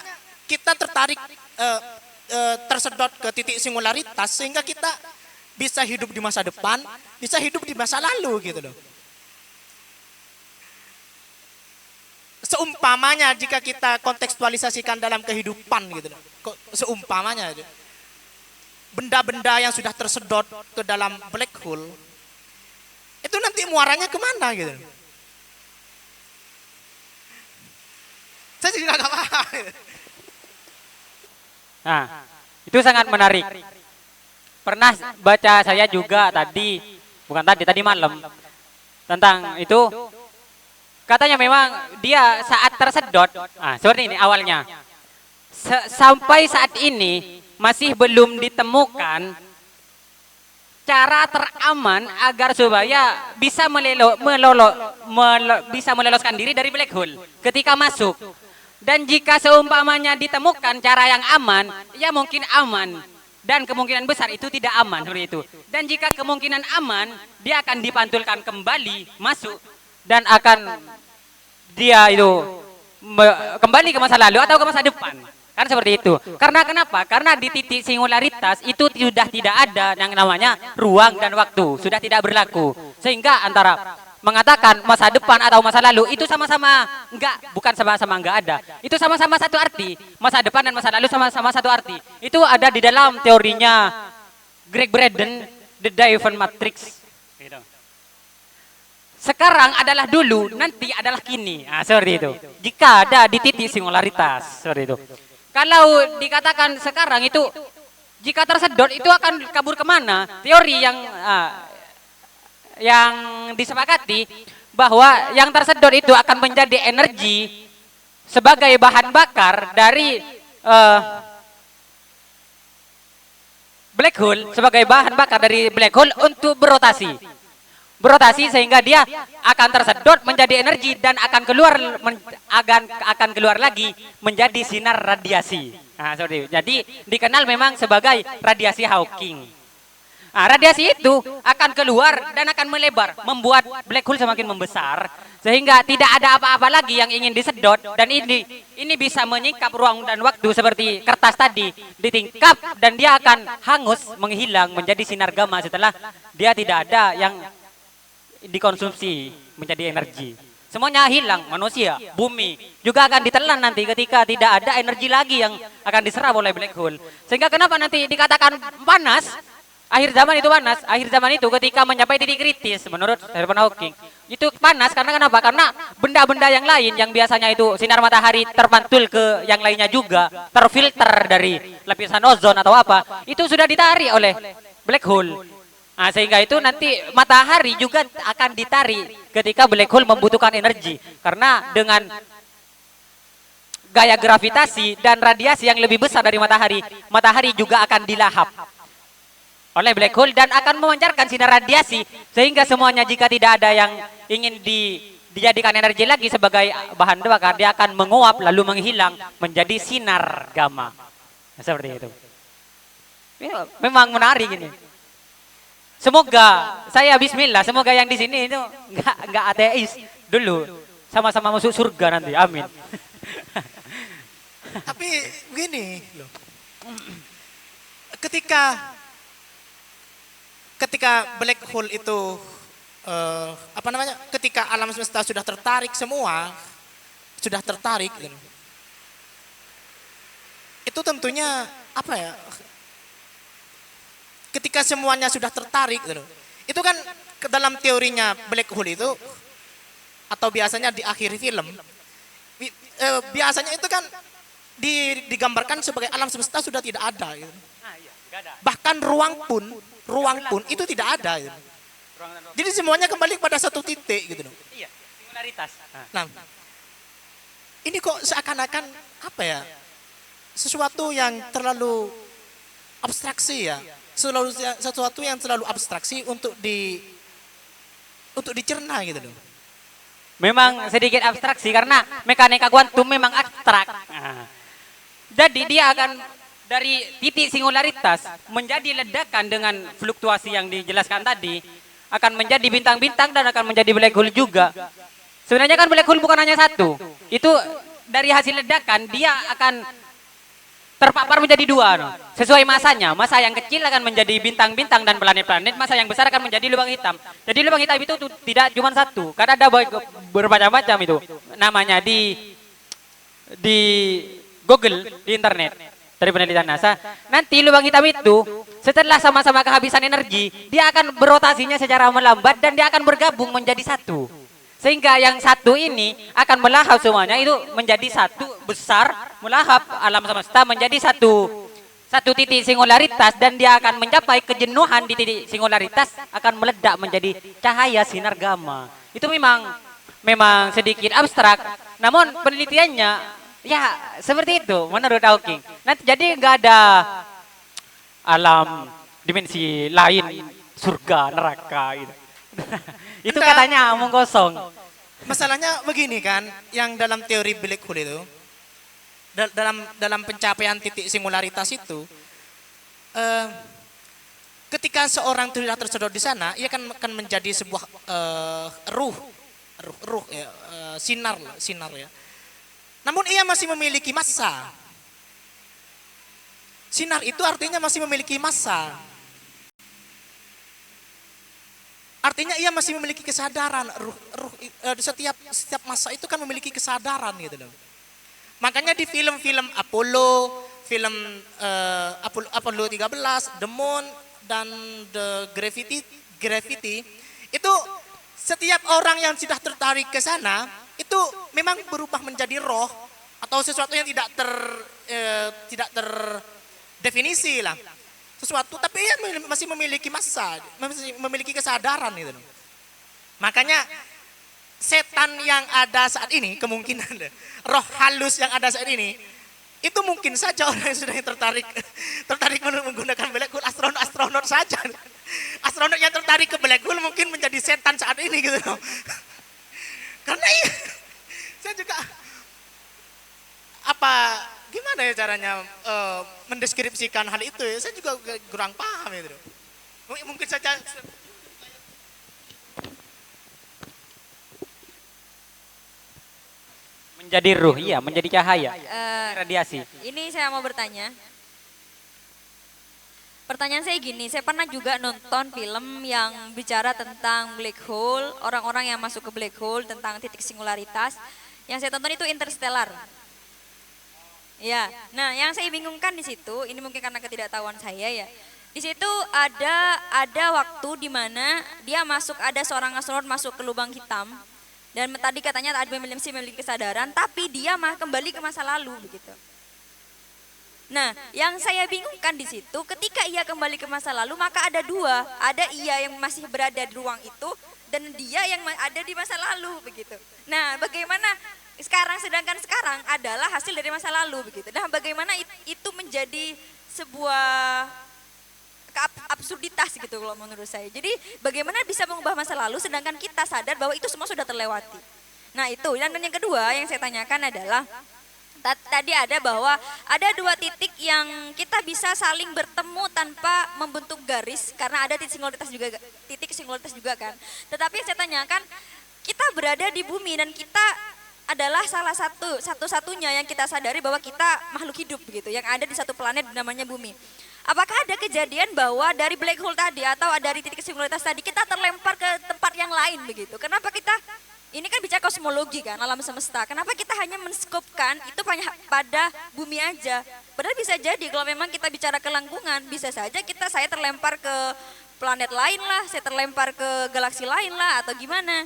kita tertarik tersedot ke titik singularitas sehingga kita bisa hidup di masa depan, bisa hidup di masa lalu gitu loh. Seumpamanya jika kita kontekstualisasikan dalam kehidupan gitu loh. Seumpamanya benda-benda yang sudah tersedot ke dalam black hole itu nanti muaranya kemana gitu. Saya juga gak paham. Nah, itu sangat menarik. Pernah baca saya juga tadi malam tentang itu. Katanya memang dia saat tersedot, seperti ini awalnya. Sampai saat ini masih belum ditemukan cara teraman agar supaya bisa bisa meloloskan diri dari black hole ketika masuk. Dan jika seumpamanya ditemukan cara yang aman, ya mungkin aman. Dan kemungkinan besar itu tidak aman seperti itu. Dan jika kemungkinan aman, dia akan dipantulkan kembali masuk dan akan dia itu kembali ke masa lalu atau ke masa depan. Kan seperti itu. Karena kenapa? Karena di titik singularitas itu sudah tidak ada yang namanya ruang dan waktu, sudah tidak berlaku. Sehingga antara mengatakan masa depan atau masa lalu itu sama-sama bukan sama-sama enggak ada. Itu sama-sama satu arti. Masa depan dan masa lalu sama-sama satu arti. Itu ada di dalam teorinya Greg Braden, The Dyson Matrix. Sekarang adalah dulu, nanti adalah kini. Seperti itu. Jika ada di titik singularitas, seperti itu. Kalau dikatakan sekarang itu, jika tersedot itu akan kabur kemana? Teori yang disepakati bahwa yang tersedot itu akan menjadi energi sebagai bahan bakar dari black hole, sebagai bahan bakar dari black hole untuk berotasi sehingga dia akan tersedot menjadi energi dan akan keluar lagi menjadi sinar radiasi. Seperti itu. Jadi dikenal memang sebagai radiasi Hawking. Radiasi itu akan keluar dan akan melebar, membuat black hole semakin membesar sehingga tidak ada apa-apa lagi yang ingin disedot, dan ini bisa menyingkap ruang dan waktu seperti kertas tadi, ditingkap dan dia akan hangus, menghilang menjadi sinar gamma setelah dia tidak ada yang dikonsumsi menjadi energi. Semuanya hilang, manusia, bumi juga akan ditelan nanti ketika tidak ada energi lagi yang akan diserap oleh black hole. Sehingga kenapa nanti dikatakan panas? Akhir zaman itu panas. Akhir zaman itu ketika mencapai titik kritis menurut Stephen Hawking. Itu panas karena kenapa? Karena benda-benda yang lain yang biasanya itu sinar matahari terpantul ke yang lainnya juga, terfilter dari lapisan ozon atau apa, itu sudah ditarik oleh black hole. Sehingga itu nanti matahari juga akan ditarik ketika black hole membutuhkan energi. Karena dengan gaya gravitasi dan radiasi yang lebih besar dari matahari, matahari juga akan dilahap oleh black hole dan akan memancarkan sinar radiasi sehingga semuanya jika tidak ada yang ingin dijadikan energi lagi sebagai bahan bakar, dia akan menguap lalu menghilang menjadi sinar gamma. Seperti itu. Memang menarik ini. Semoga bismillah, semoga yang di sini itu enggak ateis dulu, sama-sama masuk surga nanti. Amin. Tapi begini loh. ketika black hole itu ketika alam semesta sudah tertarik semua, sudah tertarik gitu. Itu tentunya apa ya? Ketika semuanya sudah tertarik gitu. Itu kan ke dalam teorinya black hole itu atau biasanya di akhir film biasanya itu kan digambarkan sebagai alam semesta sudah tidak ada gitu. Bahkan ruang pun itu tidak ada gitu. Jadi semuanya kembali pada satu titik gitu loh. Iya, singularitas. Nah, ini kok seakan-akan apa ya? Sesuatu yang terlalu abstraksi ya. Sesuatu yang terlalu abstraksi untuk dicerna gitu loh. Memang sedikit abstraksi karena mekanika kuantum memang abstrak. Nah, jadi dia akan dari titik singularitas menjadi ledakan dengan fluktuasi yang dijelaskan tadi, akan menjadi bintang-bintang dan akan menjadi black hole juga. Sebenarnya kan black hole bukan hanya satu. Itu dari hasil ledakan dia akan terpapar menjadi dua, no? Sesuai masanya. Masa yang kecil akan menjadi bintang-bintang dan planet-planet, masa yang besar akan menjadi lubang hitam. Jadi lubang hitam itu tidak cuma satu, karena ada bermacam-macam itu. Namanya di Google, di internet, dari penelitian NASA. Nanti lubang hitam itu setelah sama-sama kehabisan energi, dia akan berotasinya secara melambat dan dia akan bergabung menjadi satu. Sehingga yang satu ini akan melahap semuanya, itu menjadi satu besar, melahap alam semesta menjadi satu titik singularitas, dan dia akan mencapai kejenuhan di titik singularitas, akan meledak menjadi cahaya sinar gamma. Itu memang sedikit abstrak, namun penelitiannya ya seperti itu menurut Hawking. Nanti jadi nggak ada alam dimensi lain, surga, neraka gitu. Itu katanya omong kosong. Masalahnya begini kan, yang dalam teori black hole itu, dalam pencapaian titik singularitas itu, ketika seorang sudah tersedot di sana, ia akan menjadi sebuah ruh ya, sinar ya. Namun ia masih memiliki massa. Sinar itu artinya masih memiliki massa. Artinya ia masih memiliki kesadaran, setiap masa itu kan memiliki kesadaran gitu loh. Makanya di film-film Apollo 13, The Moon dan The Gravity itu setiap orang yang sudah tertarik ke sana itu memang berubah menjadi roh atau sesuatu yang tidak terdefinisi lah. Sesuatu, tapi ia masih memiliki massa, memiliki kesadaran gitu. Makanya setan yang ada saat ini, kemungkinan roh halus yang ada saat ini, itu mungkin saja orang yang sudah tertarik menggunakan black hole, astronot saja. Astronot yang tertarik ke black hole mungkin menjadi setan saat ini gitu. Karena saya juga gimana ya caranya mendeskripsikan hal itu ya, saya juga kurang paham itu. Mungkin saja menjadi ruh, iya, menjadi cahaya, radiasi. Ini saya mau bertanya. Pertanyaan saya gini, saya pernah juga nonton film yang bicara tentang black hole, orang-orang yang masuk ke black hole, tentang titik singularitas. Yang saya tonton itu Interstellar. Ya, nah yang saya bingungkan di situ, ini mungkin karena ketidaktahuan saya ya. Di situ ada waktu di mana dia ada seorang astronot masuk ke lubang hitam, dan tadi katanya ada memiliki kesadaran, tapi dia kembali ke masa lalu begitu. Nah, yang saya bingungkan di situ, ketika ia kembali ke masa lalu, maka ada dua, ada ia yang masih berada di ruang itu, dan dia yang ada di masa lalu begitu. Nah, bagaimana sedangkan sekarang adalah hasil dari masa lalu begitu. Nah, bagaimana itu menjadi sebuah absurditas gitu kalau menurut saya. Jadi bagaimana bisa mengubah masa lalu sedangkan kita sadar bahwa itu semua sudah terlewati. Nah itu, dan yang kedua yang saya tanyakan adalah tadi ada bahwa ada dua titik yang kita bisa saling bertemu tanpa membentuk garis karena ada titik singularitas juga kan. Tetapi yang saya tanyakan, kita berada di bumi dan kita adalah salah satu-satunya yang kita sadari bahwa kita makhluk hidup begitu yang ada di satu planet namanya bumi. Apakah ada kejadian bahwa dari black hole tadi atau dari titik singularitas tadi kita terlempar ke tempat yang lain begitu? Kenapa kita ini kan bicara kosmologi kan, alam semesta. Kenapa kita hanya menskopkan itu hanya pada bumi aja? Padahal bisa jadi kalau memang kita bicara kelangkungan, bisa saja saya terlempar ke planet lain lah, saya terlempar ke galaksi lain lah atau gimana.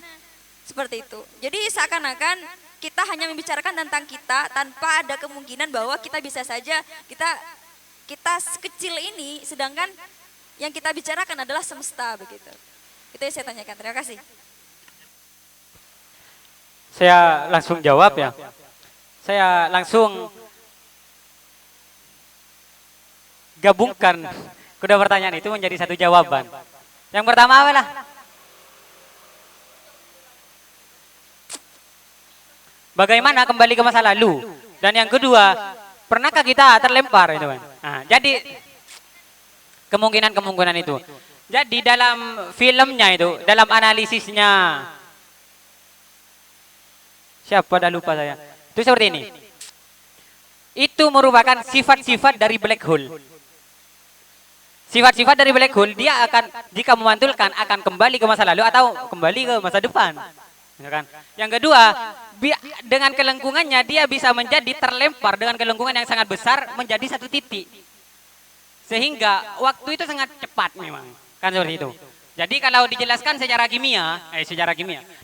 Seperti itu. Jadi seakan-akan kita hanya membicarakan tentang kita tanpa ada kemungkinan bahwa kita bisa saja kita sekecil ini sedangkan yang kita bicarakan adalah semesta begitu. Itu yang saya tanyakan. Terima kasih. Saya langsung jawab ya. Saya langsung gabungkan kedua pertanyaan itu menjadi satu jawaban. Yang pertama adalah bagaimana kembali ke masa lalu. Dan yang kedua, pernahkah kita terlempar itu kan? Nah, jadi kemungkinan itu. Jadi dalam filmnya itu, dalam analisisnya siapa dah lupa saya. Itu seperti ini. Itu merupakan sifat-sifat dari black hole. Sifat-sifat dari black hole dia akan jika memantulkan akan kembali ke masa lalu atau kembali ke masa depan. Ya kan? Yang kedua, dengan kelengkungannya dia bisa menjadi terlempar dengan kelengkungan yang sangat besar menjadi satu titik. Sehingga waktu itu sangat cepat memang. Kan seperti itu. Jadi kalau dijelaskan secara kimia,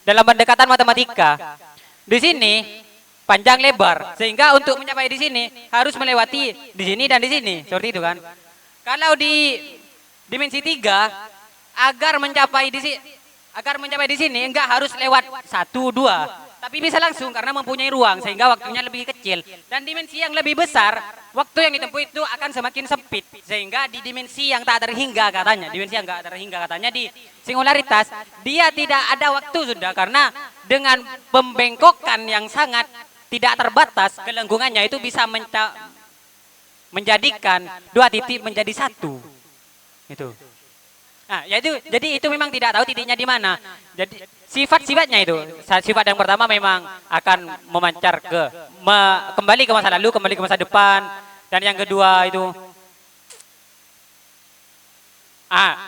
dalam pendekatan matematika, di sini panjang lebar sehingga untuk mencapai di sini harus melewati di sini dan di sini. Seperti itu kan. Kalau di dimensi 3 agar mencapai di sini enggak harus lewat 1, 2, tapi bisa langsung karena mempunyai ruang sehingga waktunya lebih kecil. Dan dimensi yang lebih besar, waktu yang ditempuh itu akan semakin sempit sehingga di dimensi yang tak terhingga katanya, di singularitas dia tidak ada waktu sudah karena dengan pembengkokan yang sangat tidak terbatas kelengkungannya itu bisa menjadikan dua titik menjadi satu. Itu. Nah, jadi itu memang tidak tahu titiknya di mana. Jadi sifat-sifatnya itu, sifat yang pertama memang akan memancar kembali ke masa lalu, kembali ke masa depan, dan yang kedua itu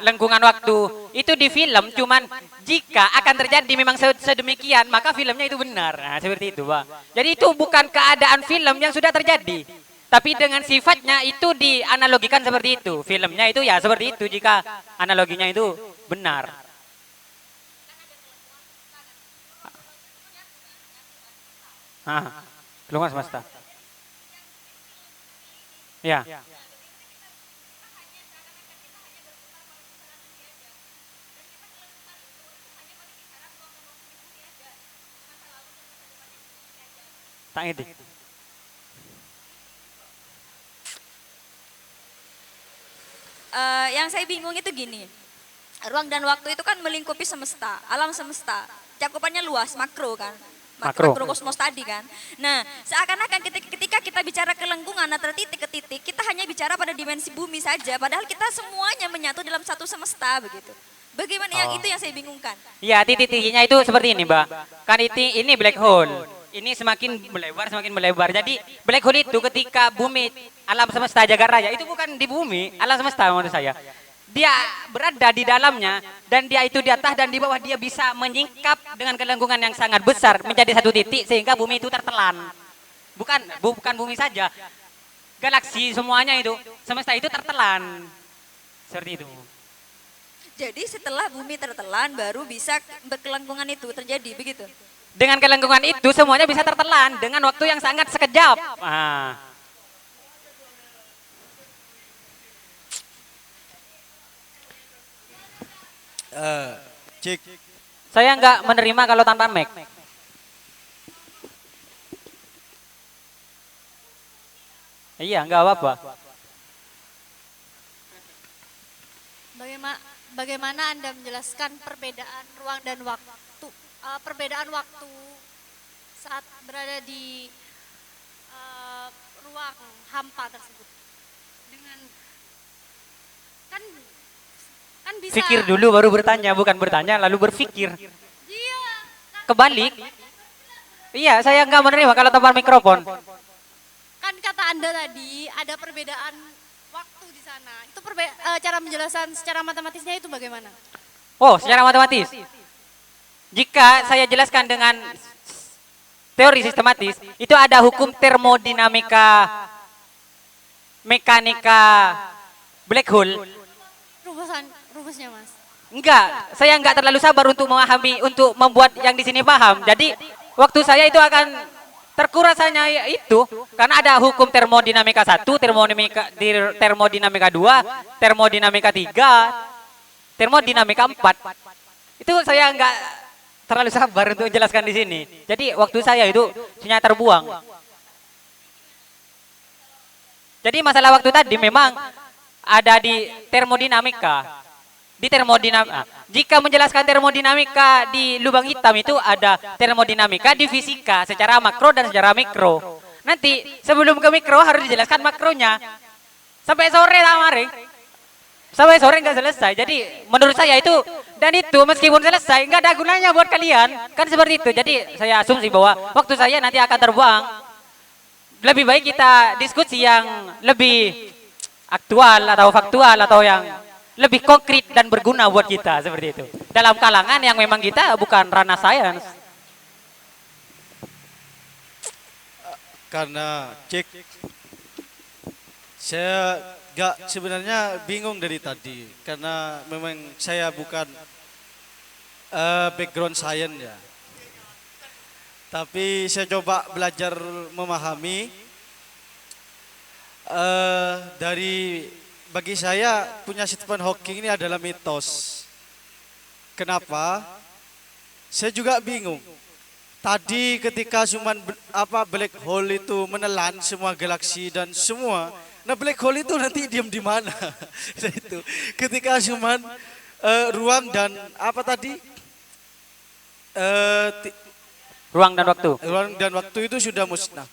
lengkungan waktu. Itu di film cuman jika akan terjadi memang sedemikian, maka filmnya itu benar. Nah, seperti itu, Pak. Jadi itu bukan keadaan film yang sudah terjadi. Tapi dengan sifatnya itu dianalogikan seperti itu. Filmnya itu ya seperti itu jika analoginya itu benar. Kelungkuan semesta. Ya. Tak edik. Yang saya bingung itu gini, ruang dan waktu itu kan melingkupi semesta, alam semesta, cakupannya luas, makro kan, makro kosmos tadi kan. Nah, seakan-akan ketika kita bicara kelengkungan antara titik ke titik, kita hanya bicara pada dimensi bumi saja, padahal kita semuanya menyatu dalam satu semesta begitu. Bagaimana yang itu yang saya bingungkan? Ya, titik-titiknya itu seperti ini, Mbak. Kan ini black hole. Ini semakin melebar. Jadi black hole itu ketika bumi, alam semesta jagat raya itu bukan di bumi, alam semesta menurut saya. Dia berada di dalamnya dan dia itu di atas dan di bawah dia bisa menyingkap dengan kelengkungan yang sangat besar menjadi satu titik sehingga bumi itu tertelan. Bukan bumi saja. Galaksi semuanya itu, semesta itu tertelan. Seperti itu. Jadi setelah bumi tertelan baru bisa kelengkungan itu terjadi begitu. Dengan kelengkungan itu semuanya bisa tertelan dengan waktu yang sangat sekejap. Cik. Saya nggak menerima kalau tanpa mic. Iya, nggak apa-apa. Bagaimana Anda menjelaskan perbedaan ruang dan waktu, perbedaan waktu saat berada di ruang hampa tersebut? Dengan kan bisa Pikir dulu baru bertanya, bukan bertanya lalu berpikir. Iya. Kebalik. Iya, saya nggak menerima kalau tanpa mikrofon. Kan kata Anda tadi ada perbedaan waktu di sana. Itu cara menjelaskan secara matematisnya itu bagaimana? Oh, secara matematis. Jika saya jelaskan dengan teori sistematis, itu ada hukum termodinamika mekanika black hole. Rumusnya Mas. Enggak, saya enggak terlalu sabar untuk memahami, untuk membuat yang di sini paham. Jadi waktu saya itu akan terkuras hanya itu, karena ada hukum termodinamika 1, termodinamika 2, termodinamika 3, termodinamika 4. Itu saya enggak terlalu sabar untuk menjelaskan di sini. Jadi waktu saya itu hanya terbuang. Jadi masalah waktu tadi memang ada di termodinamika. Di termodinamika, jika menjelaskan termodinamika di lubang hitam itu ada termodinamika di fisika secara makro dan secara mikro. Nanti sebelum ke mikro harus dijelaskan makronya. Sampai sore tamare. Sampai sore nggak selesai. Jadi menurut saya itu, dan itu meskipun selesai nggak ada gunanya buat kalian. Kan seperti itu. Jadi saya asumsi bahwa waktu saya nanti akan terbuang. Lebih baik kita diskusi yang lebih aktual atau faktual atau yang lebih konkret dan berguna buat kita seperti itu. Dalam kalangan yang memang kita bukan ranah sains. Karena cek, saya sebenarnya bingung dari tadi karena memang saya bukan background science ya. Tapi saya coba belajar memahami dari. Bagi saya punya Stephen Hawking ini adalah mitos. Kenapa? Saya juga bingung. Tadi ketika black hole itu menelan semua galaksi dan semua, nah black hole itu nanti diam di mana? Itu ketika ruang dan Ruang dan waktu. Ruang dan waktu itu sudah musnah.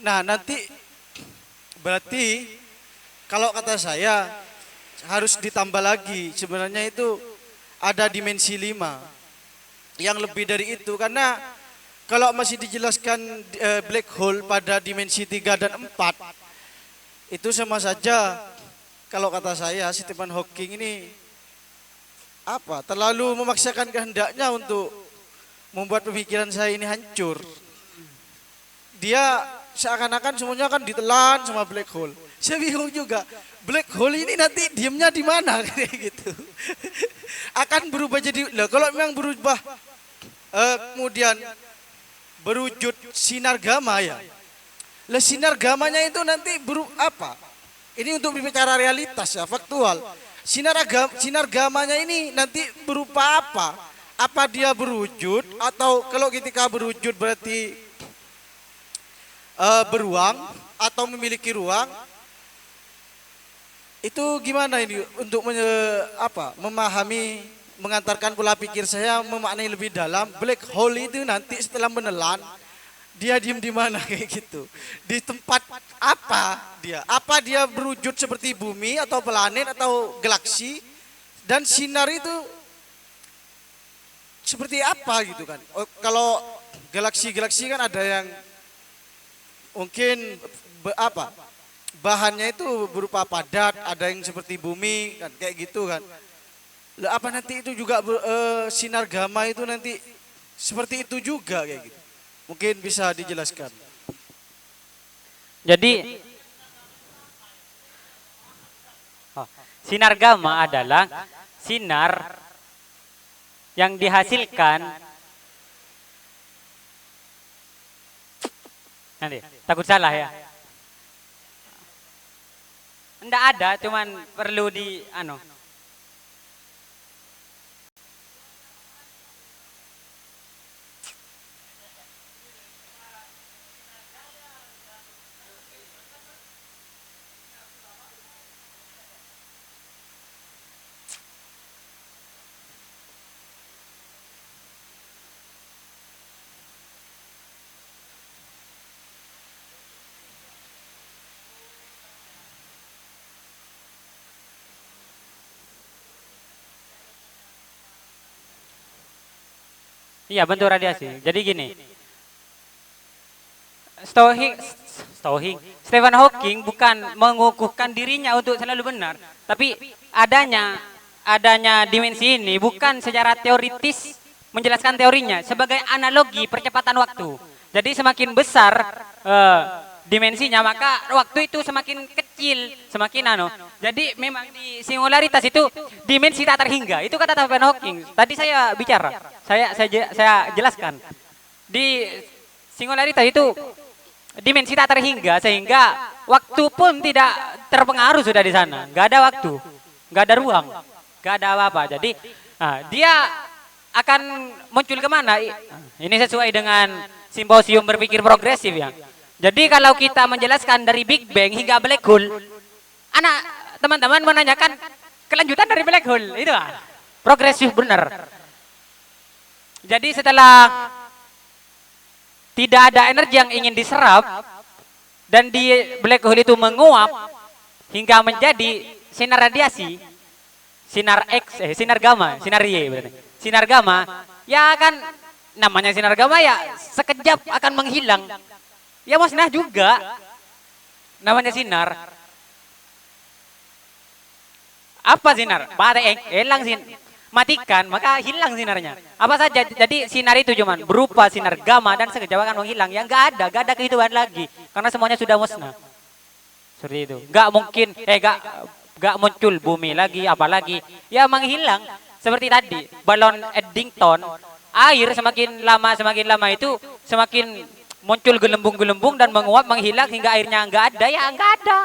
Nah nanti berarti kalau kata saya harus ditambah lagi, sebenarnya itu ada dimensi 5 yang lebih dari itu, karena kalau masih dijelaskan black hole pada dimensi 3 dan 4 itu sama saja, kalau kata saya Stephen Hawking ini terlalu memaksakan kehendaknya untuk membuat pemikiran saya ini hancur. Dia seakan-akan semuanya kan ditelan sama black hole. Saya bingung juga, black hole ini nanti diamnya di mana kayak gitu. Akan berubah jadi, kalau memang berubah kemudian berwujud sinar gamma ya. Sinar gamanya itu nanti apa? Ini untuk berbicara realitas ya, faktual. Sinar gamanya ini nanti berupa apa? Apa dia berwujud atau kalau ketika berwujud berarti beruang atau memiliki ruang? Itu gimana ini untuk memahami, mengantarkan pola pikir saya memaknai lebih dalam. Black hole itu nanti setelah menelan dia diam di mana kayak gitu. Di tempat apa dia? Apa dia berwujud seperti bumi atau planet atau galaksi? Dan sinar itu seperti apa gitu kan? Kalau galaksi-galaksi kan ada yang mungkin bahannya itu berupa padat, ada yang seperti bumi kan kayak gitu kan. Apa nanti itu juga sinar gamma itu nanti seperti itu juga kayak gitu. Mungkin bisa dijelaskan. Jadi sinar gamma adalah sinar yang dihasilkan, nanti takut salah ya. Enggak ada, cuman perlu Iya, bentuk radiasi. Jadi gini, Stephen Hawking bukan mengukuhkan dirinya untuk selalu benar, tapi adanya dimensi ini bukan secara teoritis menjelaskan teorinya sebagai analogi percepatan waktu. Jadi semakin besar dimensinya maka waktu itu semakin kecil, semakin Jadi memang di singularitas itu dimensi tak terhingga. Itu kata Stephen Hawking. Tadi saya bicara, saya jelaskan. Di singularitas itu dimensi tak terhingga sehingga waktu pun tidak terpengaruh sudah di sana. Nggak ada waktu, nggak ada ruang, nggak ada apa-apa. Jadi dia akan muncul kemana? Ini sesuai dengan simposium berpikir progresif ya. Jadi kalau kita menjelaskan dari Big Bang hingga Black Hole, teman-teman menanyakan kelanjutan dari Black Hole, itu progresif benar. Jadi setelah tidak ada energi yang ingin diserap dan di Black Hole itu menguap hingga menjadi sinar radiasi, sinar X, sinar gamma, sinar Y berarti. Sinar gamma, ya akan namanya sinar gamma ya sekejap akan menghilang. Ya musnah juga. Namanya sinar. Apa sinar? Hilang matikan, maka hilang sinarnya. Apa saja, jadi sinar itu cuman berupa sinar gamma dan sekejap akan menghilang. Ya enggak ada kehidupan lagi. Karena semuanya sudah musnah. Seperti itu. Enggak mungkin, enggak muncul bumi lagi, apalagi. Ya menghilang. Seperti tadi, balon Eddington, air semakin lama itu semakin muncul gelembung-gelembung dan menguap, menghilang hingga airnya enggak ada, ya enggak ada.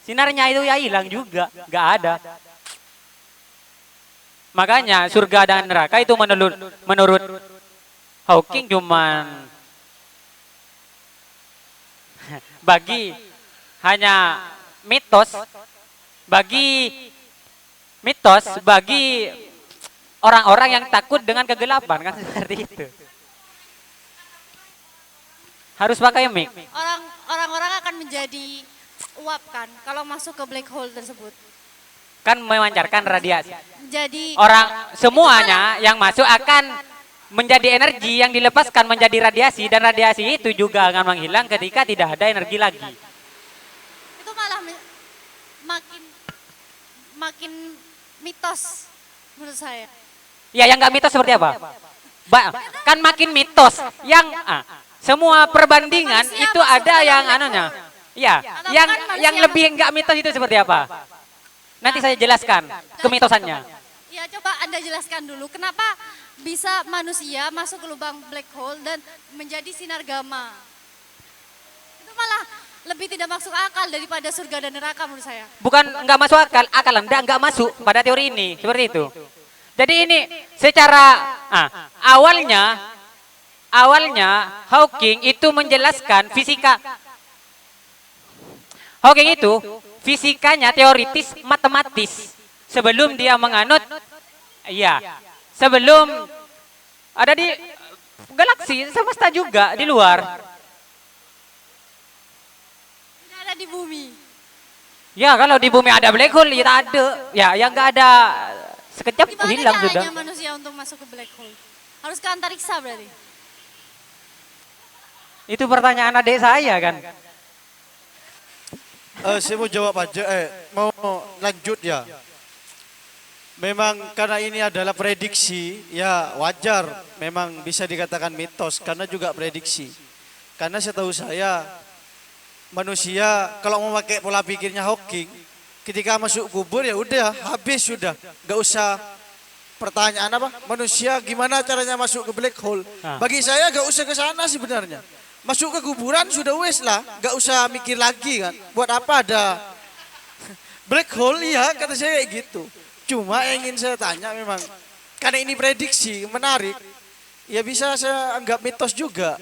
Sinarnya itu ya hilang juga, enggak ada. Makanya surga dan neraka itu menurut Hawking cuman hanya mitos bagi orang-orang yang takut dengan kegelapan, kan seperti itu. Harus pakai mic. Orang-orang akan menjadi uap kan kalau masuk ke black hole tersebut. Kan memancarkan radiasi. Jadi Semuanya yang masuk akan menjadi energi yang dilepaskan menjadi radiasi, dan radiasi itu juga akan menghilang ketika tidak ada energi lagi. Itu malah makin mitos menurut saya. Ya, yang nggak mitos seperti apa? Kan makin mitos yang semua perbandingan manusia itu ada yang anunya. Ya, yang lebih nggak mitos itu seperti apa? Nanti saya jelaskan kemitosannya. Ya, coba Anda jelaskan dulu kenapa bisa manusia masuk ke lubang black hole dan menjadi sinar gamma. Itu malah lebih tidak masuk akal daripada surga dan neraka menurut saya. Bukan nggak masuk akal, Anda nggak masuk pada teori ini, seperti itu. Jadi ini secara awalnya Hawking itu menjelaskan fisika. Hawking itu fisikanya teoritis matematis sebelum dia menganut, sebelum ada di galaksi semesta juga di luar. Tidak ada di bumi. Ya, kalau di bumi ada black hole, ya ada. Ya, yang nggak ada sekejap hilang sudah. Gimana caranya manusia untuk masuk ke black hole? Harus ke antariksa berarti? Itu pertanyaan adik saya kan. Saya mau jawab aja, mau lanjut ya. Memang karena ini adalah prediksi, ya wajar. Memang bisa dikatakan mitos karena juga prediksi. Karena setahu saya manusia kalau mau pakai pola pikirnya Hawking, ketika masuk kubur ya udah habis sudah, nggak usah pertanyaan apa manusia gimana caranya masuk ke black hole. Bagi saya nggak usah ke sana sebenarnya. Masuk ke kuburan sudah wes lah, nggak usah mikir lagi kan. Buat apa ada black hole ya, kata saya kayak gitu. Cuma yang ingin saya tanya memang, karena ini prediksi menarik, ya bisa saya anggap mitos juga.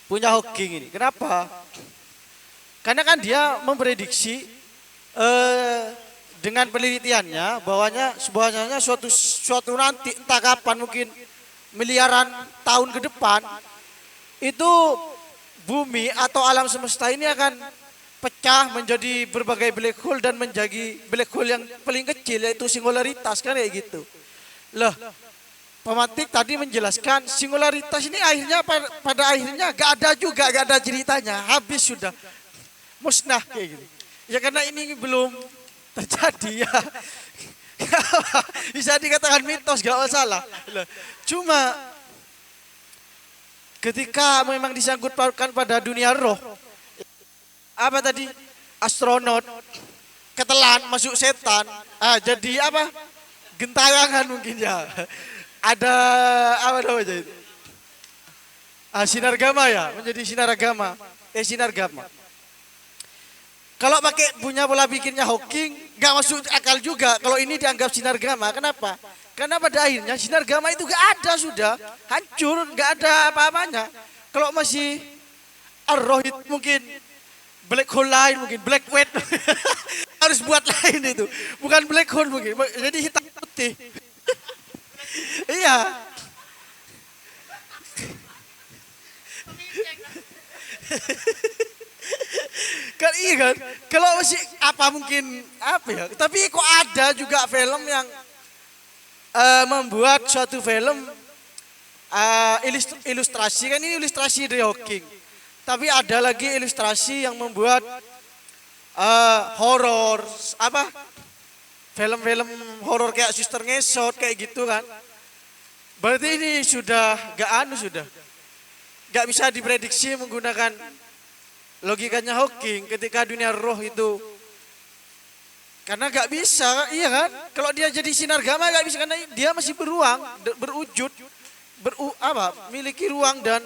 Punya Hawking ini, kenapa? Karena kan dia memprediksi dengan penelitiannya bahwanya suatu nanti entah kapan mungkin miliaran tahun ke depan, itu bumi atau alam semesta ini akan pecah menjadi berbagai black hole dan menjadi black hole yang paling kecil yaitu singularitas kan kayak gitu. Loh, pematik tadi menjelaskan singularitas ini akhirnya pada akhirnya gak ada juga, gak ada ceritanya, habis sudah, musnah kayak gitu. Ya karena ini belum terjadi ya. Bisa dikatakan mitos, gak masalah. Cuma ketika memang disangkut pautkan pada dunia roh, apa tadi, astronot ketelan masuk setan, jadi apa, gentayangan mungkin ya. Ada apa namanya itu, sinar gama ya, menjadi sinar agama, sinar gama. Kalau pakai punya pola pikirnya Hawking, gak masuk akal juga kalau ini dianggap sinar gama. Kenapa? Karena pada akhirnya sinar gama itu gak ada, sudah hancur, gak ada apa-apanya. Kalau masih roh itu mungkin black hole lain, mungkin black wet. Harus buat lain itu, bukan black hole mungkin, jadi hitam putih. Iya. Kan iya kan, kalau masih apa mungkin apa ya, tapi kok ada juga film yang membuat suatu film ilustrasi, kan ini ilustrasi dari Hawking, tapi ada lagi ilustrasi yang membuat horor, apa, film-film horor kayak Suster Ngesot kayak gitu kan. Berarti ini sudah sudah gak bisa diprediksi menggunakan logikanya Hawking ketika dunia roh itu, karena gak bisa, iya kan? Kalau dia jadi sinar gama gak bisa, karena dia masih beruang, berwujud, miliki ruang dan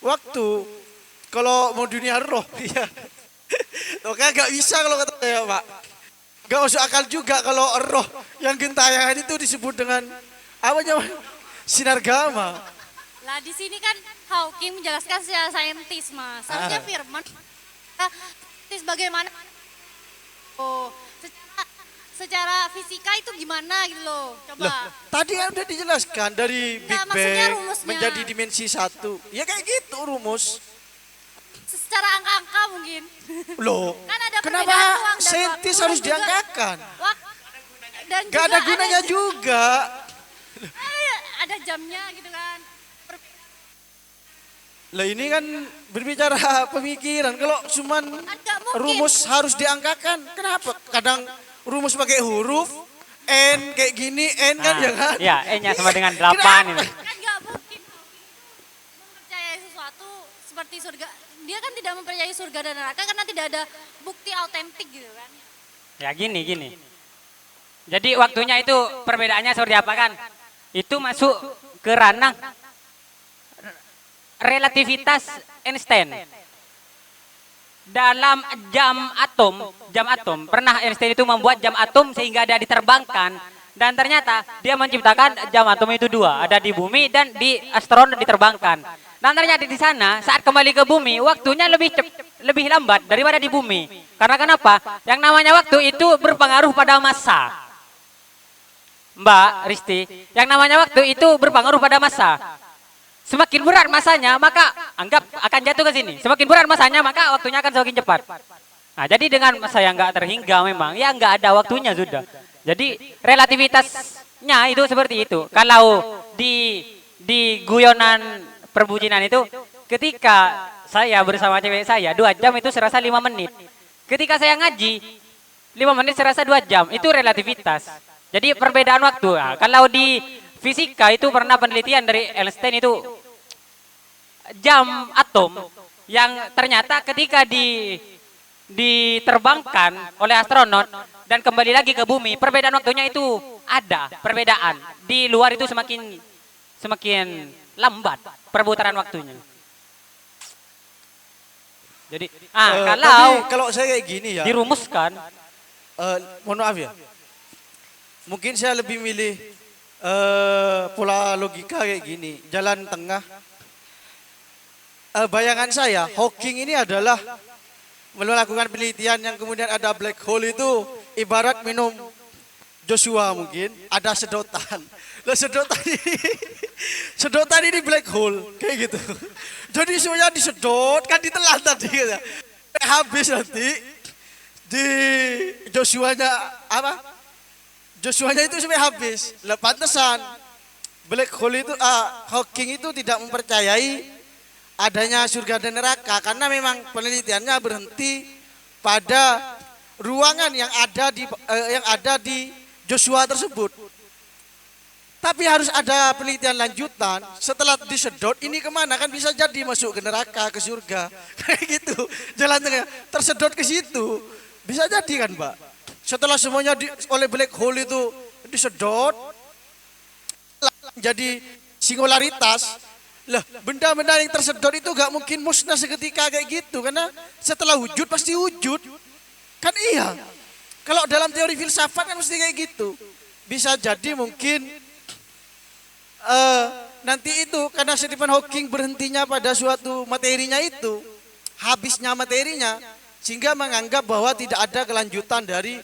waktu. Kalau mau dunia roh, iya. Oke, gak bisa kalau kata saya, Pak. Gak masuk akal juga kalau roh yang gentayangan itu disebut dengan apa namanya, sinar gama. Lah di sini kan Hawking menjelaskan secara saintis, Mas. Seharusnya Firman saintis bagaimana? Oh, secara fisika itu gimana gitu loh. Coba. Loh, tadi kan udah dijelaskan dari Big Enggak, maksudnya Bang rumusnya. menjadi dimensi 1. Ya kayak gitu rumus. Secara angka-angka mungkin. Loh, Kan ada kenapa perbedaan ruang dan saintis waktu harus dan juga diangkakan? Dan Gak juga ada gunanya juga. ada jamnya gitu kan. Lah ini kan berbicara pemikiran. Kalau cuman Nggak mungkin. rumus harus diangkakan. Kenapa? Kadang rumus pakai huruf N kayak gini, N kan ya kan? Ya, E-nya sama dengan 8 ini. Kan nggak mungkin mempercayai sesuatu seperti surga. Dia kan tidak mempercayai surga dan neraka karena tidak ada bukti autentik gitu kan. Ya gini. Jadi waktunya itu perbedaannya seperti apa kan? Itu masuk ke ranah relativitas Einstein. Dalam jam atom pernah Einstein itu membuat jam atom sehingga dia diterbangkan, dan ternyata dia menciptakan jam atom itu dua, ada di bumi dan di astronot diterbangkan. Dan ternyata di sana saat kembali ke bumi waktunya lebih lambat daripada di bumi. Karena kenapa? Yang namanya waktu itu berpengaruh pada massa. Mbak Risti, yang namanya waktu itu berpengaruh pada massa. Semakin berat masanya, maka anggap akan jatuh ke sini. Semakin berat masanya, maka waktunya akan semakin cepat. Nah, jadi dengan massa yang enggak terhingga memang, ya enggak ada waktunya sudah. Jadi relativitasnya itu seperti itu. Kalau di guyonan perbucinan itu, ketika saya bersama cewek saya 2 jam itu serasa 5 menit. Ketika saya ngaji 5 menit serasa 2 jam, itu relativitas. Jadi perbedaan waktu. Nah, kalau di fisika itu pernah penelitian dari Einstein itu jam atom yang ternyata ketika diterbangkan oleh astronot dan kembali lagi ke bumi, perbedaan waktunya itu ada perbedaan. Di luar itu semakin lambat perputaran waktunya. Jadi kalau saya kayak gini ya, dirumuskan, mohon maaf ya, mungkin saya lebih milih pola logika kayak gini, jalan tengah. Bayangan saya, Hawking ini adalah melakukan penelitian yang kemudian ada black hole itu ibarat minum Joshua, mungkin ada sedotan. Lah sedotan ini black hole kayak gitu. Jadi semuanya disedot kan ditelan tadi gitu. Habis nanti di Joshua-nya apa? Joshua-nya itu sampai habis. Lah pantesan Black hole itu Hawking itu tidak mempercayai adanya surga dan neraka karena memang penelitiannya berhenti pada ruangan yang ada di Joshua tersebut. Tapi harus ada penelitian lanjutan setelah disedot ini kemana, kan bisa jadi masuk ke neraka, ke surga kayak gitu, jalan tengah tersedot ke situ bisa jadi kan Pak. Setelah semuanya oleh black hole itu disedot jadi singularitas lah, benda-benda yang tersedot itu gak mungkin musnah seketika kayak gitu karena setelah wujud pasti wujud kan. Iya, kalau dalam teori filsafat kan mesti kayak gitu. Bisa jadi mungkin nanti itu karena Stephen Hawking berhentinya pada suatu materinya itu, habisnya materinya, sehingga menganggap bahwa tidak ada kelanjutan dari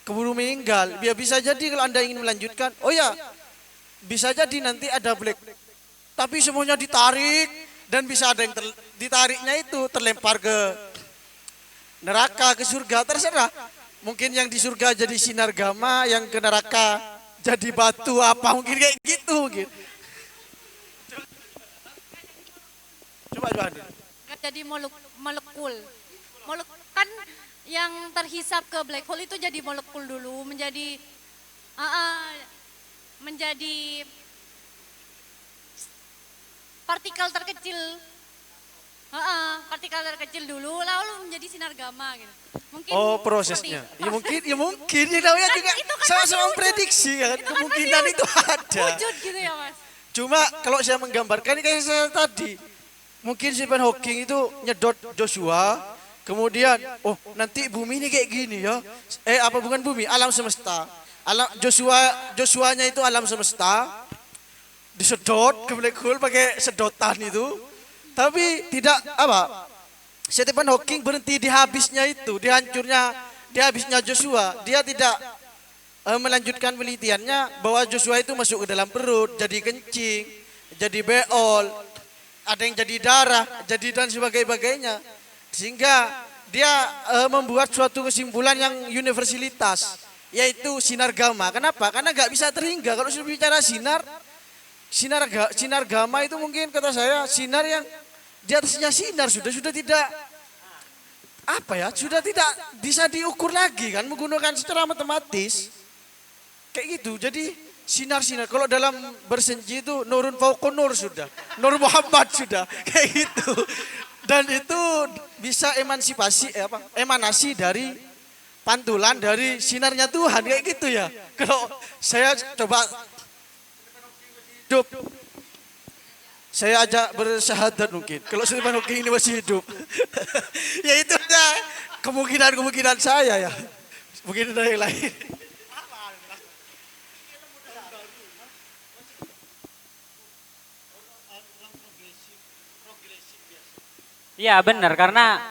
keburu meninggal. Biar bisa jadi kalau Anda ingin melanjutkan, oh ya bisa jadi nanti ada black, tapi semuanya ditarik dan bisa ada yang ditariknya itu terlempar ke neraka, ke surga, terserah. Mungkin yang di surga jadi sinar gamma, yang ke neraka jadi batu apa, mungkin kayak gitu mungkin. Coba. Jadi molekul. Kan yang terhisap ke black hole itu jadi molekul dulu, menjadi partikel terkecil. Partikel terkecil dulu lalu menjadi sinar gamma gitu. Mungkin prosesnya. Ya mungkin ya namanya juga kan sama-sama memprediksi kan, kemungkinan itu ada. Wujud gitu ya Mas. Cuma kalau saya menggambarkan ini kayak saya tadi, mungkin Stephen Hawking itu nyedot Joshua, kemudian nanti bumi ini kayak gini ya. Bukan bumi, alam semesta. Joshuanya itu alam semesta. Disedot ke black hole pakai sedotan itu. Tapi tidak Stephen Hawking berhenti di habisnya itu, di habisnya Joshua. Dia tidak melanjutkan penelitiannya bahwa Joshua itu masuk ke dalam perut, jadi kencing, jadi beol, ada yang jadi darah, jadi dan sebagainya. Sehingga dia membuat suatu kesimpulan yang universalitas, yaitu sinar gamma. Kenapa? Karena nggak bisa terhingga. Kalau sudah bicara sinar gamma itu mungkin kata saya sinar yang di atasnya sinar sudah tidak sudah tidak bisa diukur lagi kan, menggunakan secara matematis kayak gitu. Jadi sinar kalau dalam bersenji itu nurun fauqun nur, sudah nur Muhammad sudah kayak gitu. Dan itu bisa emanasi dari pantulan dari sinarnya Tuhan kayak gitu ya. Kalau saya coba hidup, saya ajak bersyahadat mungkin. Kalau Stephen Hawking ini masih hidup, ya itu aja kemungkinan saya ya. Mungkin ada yang lain. Ya benar, karena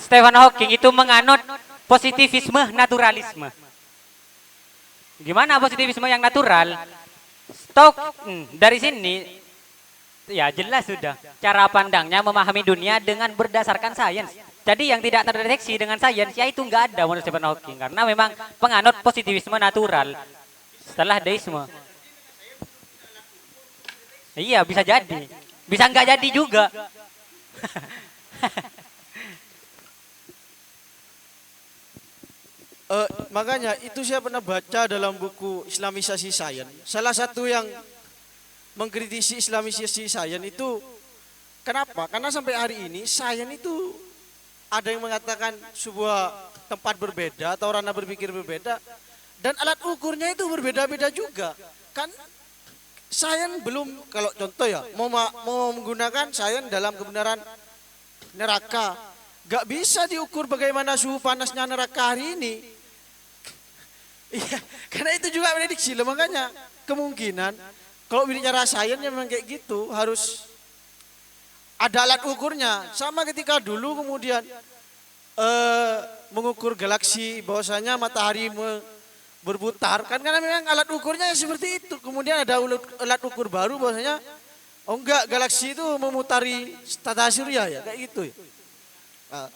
Stephen Hawking itu menganut positivisme naturalisme. Gimana positivisme yang natural? Dari sini ya jelas sudah cara pandangnya memahami dunia dengan berdasarkan sains. Jadi yang tidak terdeteksi dengan sains ya itu enggak ada menurut Stephen Hawking, karena memang penganut positivisme natural setelah deisme. Iya bisa jadi, bisa enggak jadi juga. Makanya itu saya pernah baca dalam buku Islamisasi Sains. Salah satu yang mengkritisi Islamisasi Sains itu kenapa? Karena sampai hari ini sains itu ada yang mengatakan sebuah tempat berbeda atau ranah berpikir berbeda dan alat ukurnya itu berbeda-beda juga. Kan sains belum, kalau contoh ya mau menggunakan sains dalam kebenaran neraka, gak bisa diukur bagaimana suhu panasnya neraka hari ini. Iya, karena itu juga prediksi loh. Makanya kemungkinan kalau bicara sains memang kayak gitu, harus ada alat ukurnya. Sama ketika dulu kemudian mengukur galaksi, bahwasanya matahari berputar, kan karena memang alat ukurnya seperti itu. Kemudian ada alat ukur baru bahwasanya galaksi itu memutari tata surya ya, kayak gitu ya. Nah,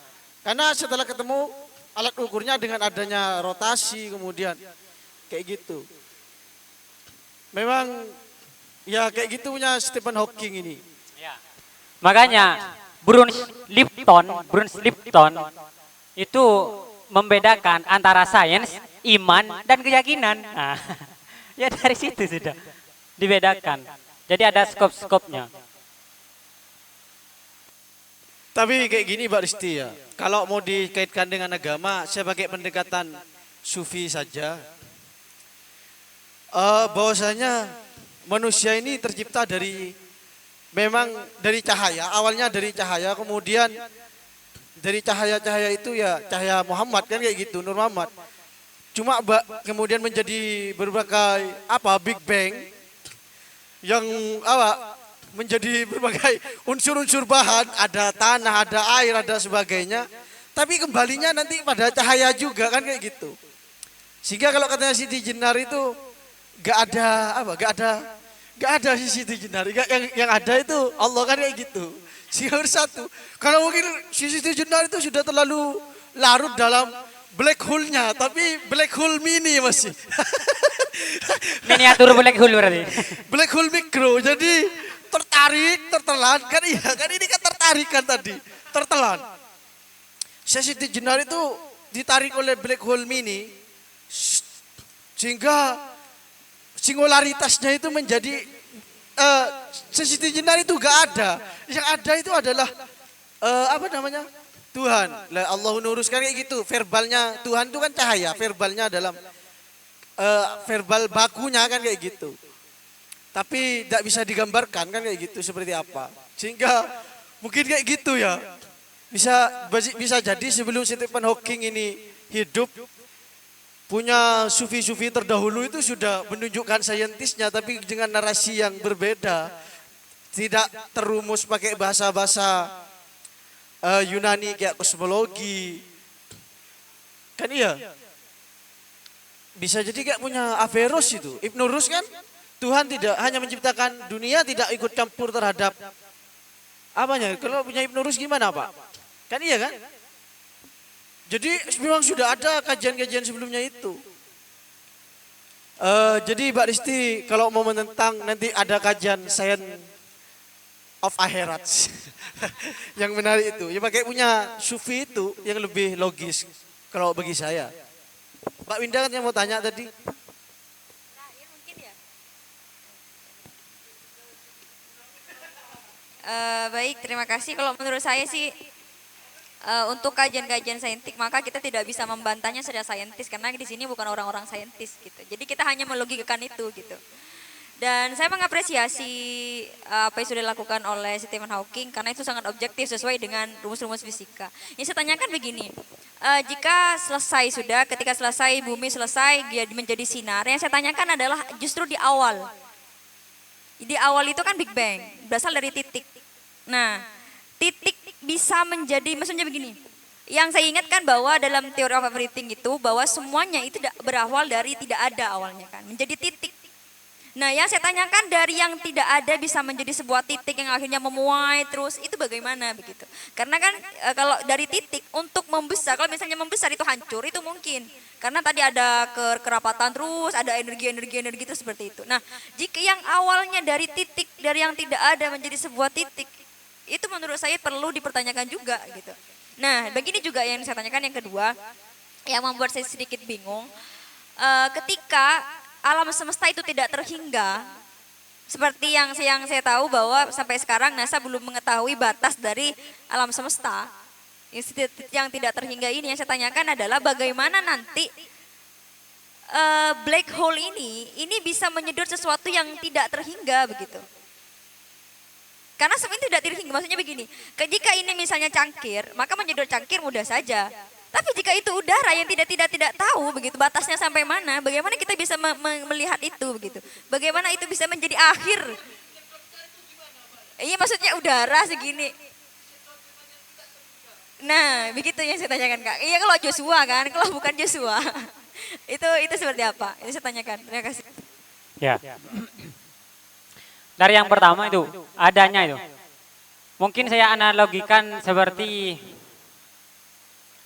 karena setelah ketemu alat ukurnya dengan adanya rotasi kemudian kayak gitu. memang ya kayak gitu punya Stephen Hawking ini. Makanya Bruce Lipton itu membedakan antara sains, iman, dan keyakinan. Nah, ya dari situ sudah dibedakan. Jadi ada skop-skopnya. Tapi kayak gini Mbak Risti ya, kalau mau dikaitkan dengan agama, saya pakai pendekatan sufi saja. Bahwasanya manusia ini tercipta memang dari cahaya, awalnya dari cahaya, kemudian dari cahaya-cahaya itu ya cahaya Muhammad kan kayak gitu, Nur Muhammad. Cuma kemudian menjadi berbagai Big Bang yang menjadi berbagai unsur-unsur bahan, ada tanah, ada air, ada sebagainya. Tapi kembalinya nanti pada cahaya juga kan kayak gitu. Sehingga kalau katanya Siti Jenar itu gak ada Siti Jenar, yang ada itu Allah kan kayak gitu. Sehingga bersatu. Karena mungkin Siti Jenar itu sudah terlalu larut dalam black hole-nya, tapi black hole mini masih. Miniatur black hole berarti. Black hole mikro, jadi tertelan kan iya kan ini kan tertarik kan tadi, tertelan. Siti Jenar itu ditarik oleh black hole mini sehingga singularitasnya itu menjadi Siti Jenar itu gak ada. Yang ada itu adalah Tuhan. Allah nuruskan kayak gitu. Verbalnya Tuhan itu kan cahaya, verbalnya dalam verbal bakunya kan kayak gitu. Tapi tidak bisa digambarkan kan kayak gitu seperti apa. Sehingga mungkin kayak gitu ya. Bisa jadi sebelum Stephen Hawking ini hidup, punya sufi-sufi terdahulu itu sudah menunjukkan saintisnya, tapi dengan narasi yang berbeda. Tidak terumus pakai bahasa-bahasa Yunani kayak kosmologi. Kan iya. Bisa jadi kayak punya Averroes itu. Ibn Rus kan, Tuhan tidak hanya menciptakan dunia, tidak ikut campur terhadap kalau punya Ibn Rus gimana Pak? Kan iya kan? Jadi memang sudah ada kajian-kajian sebelumnya itu. Jadi Mbak Risti kalau mau menentang nanti ada kajian Science of Akhirat yang menarik itu. Ya pakai punya sufi itu yang lebih logis kalau bagi saya. Pak Winda kan yang mau tanya tadi. Baik, terima kasih. Kalau menurut saya sih untuk kajian-kajian saintik maka kita tidak bisa membantahnya secara saintis karena di sini bukan orang-orang saintis gitu. Jadi kita hanya melogikakan itu gitu. Dan saya mengapresiasi apa yang sudah dilakukan oleh Stephen Hawking karena itu sangat objektif sesuai dengan rumus-rumus fisika. Yang saya tanyakan begini, ketika selesai bumi selesai dia menjadi sinar, yang saya tanyakan adalah justru di awal. Di awal itu kan Big Bang, berasal dari titik. Nah, titik bisa menjadi, maksudnya begini, yang saya ingatkan bahwa dalam Theory of Everything itu bahwa semuanya itu berawal dari tidak ada awalnya kan, menjadi titik. Nah, yang saya tanyakan dari yang tidak ada bisa menjadi sebuah titik yang akhirnya memuai terus, itu bagaimana begitu? Karena kan kalau dari titik untuk membesar, kalau misalnya membesar itu hancur, itu mungkin. Karena tadi ada kerapatan terus, ada energi itu seperti itu. Nah, jika yang awalnya dari titik, dari yang tidak ada menjadi sebuah titik, itu menurut saya perlu dipertanyakan juga gitu. Nah, begini juga yang saya tanyakan yang kedua, yang membuat saya sedikit bingung, ketika alam semesta itu tidak terhingga, seperti yang saya tahu bahwa sampai sekarang NASA belum mengetahui batas dari alam semesta yang tidak terhingga ini. Yang saya tanyakan adalah bagaimana nanti black hole ini bisa menyedot sesuatu yang tidak terhingga begitu. Karena sebenarnya tidak terhingga, maksudnya begini, jika ini misalnya cangkir, maka menyedot cangkir mudah saja. Tapi jika itu udara yang tidak tahu begitu batasnya sampai mana, bagaimana kita bisa melihat itu begitu? Bagaimana itu bisa menjadi akhir? Iya, maksudnya udara segini. Nah, begitu yang saya tanyakan Kak. Iya, kalau Joshua kan, kalau bukan Joshua. itu seperti apa? Ini saya tanyakan. Terima kasih. Ya. Dari yang pertama itu, adanya itu. Mungkin saya analogikan seperti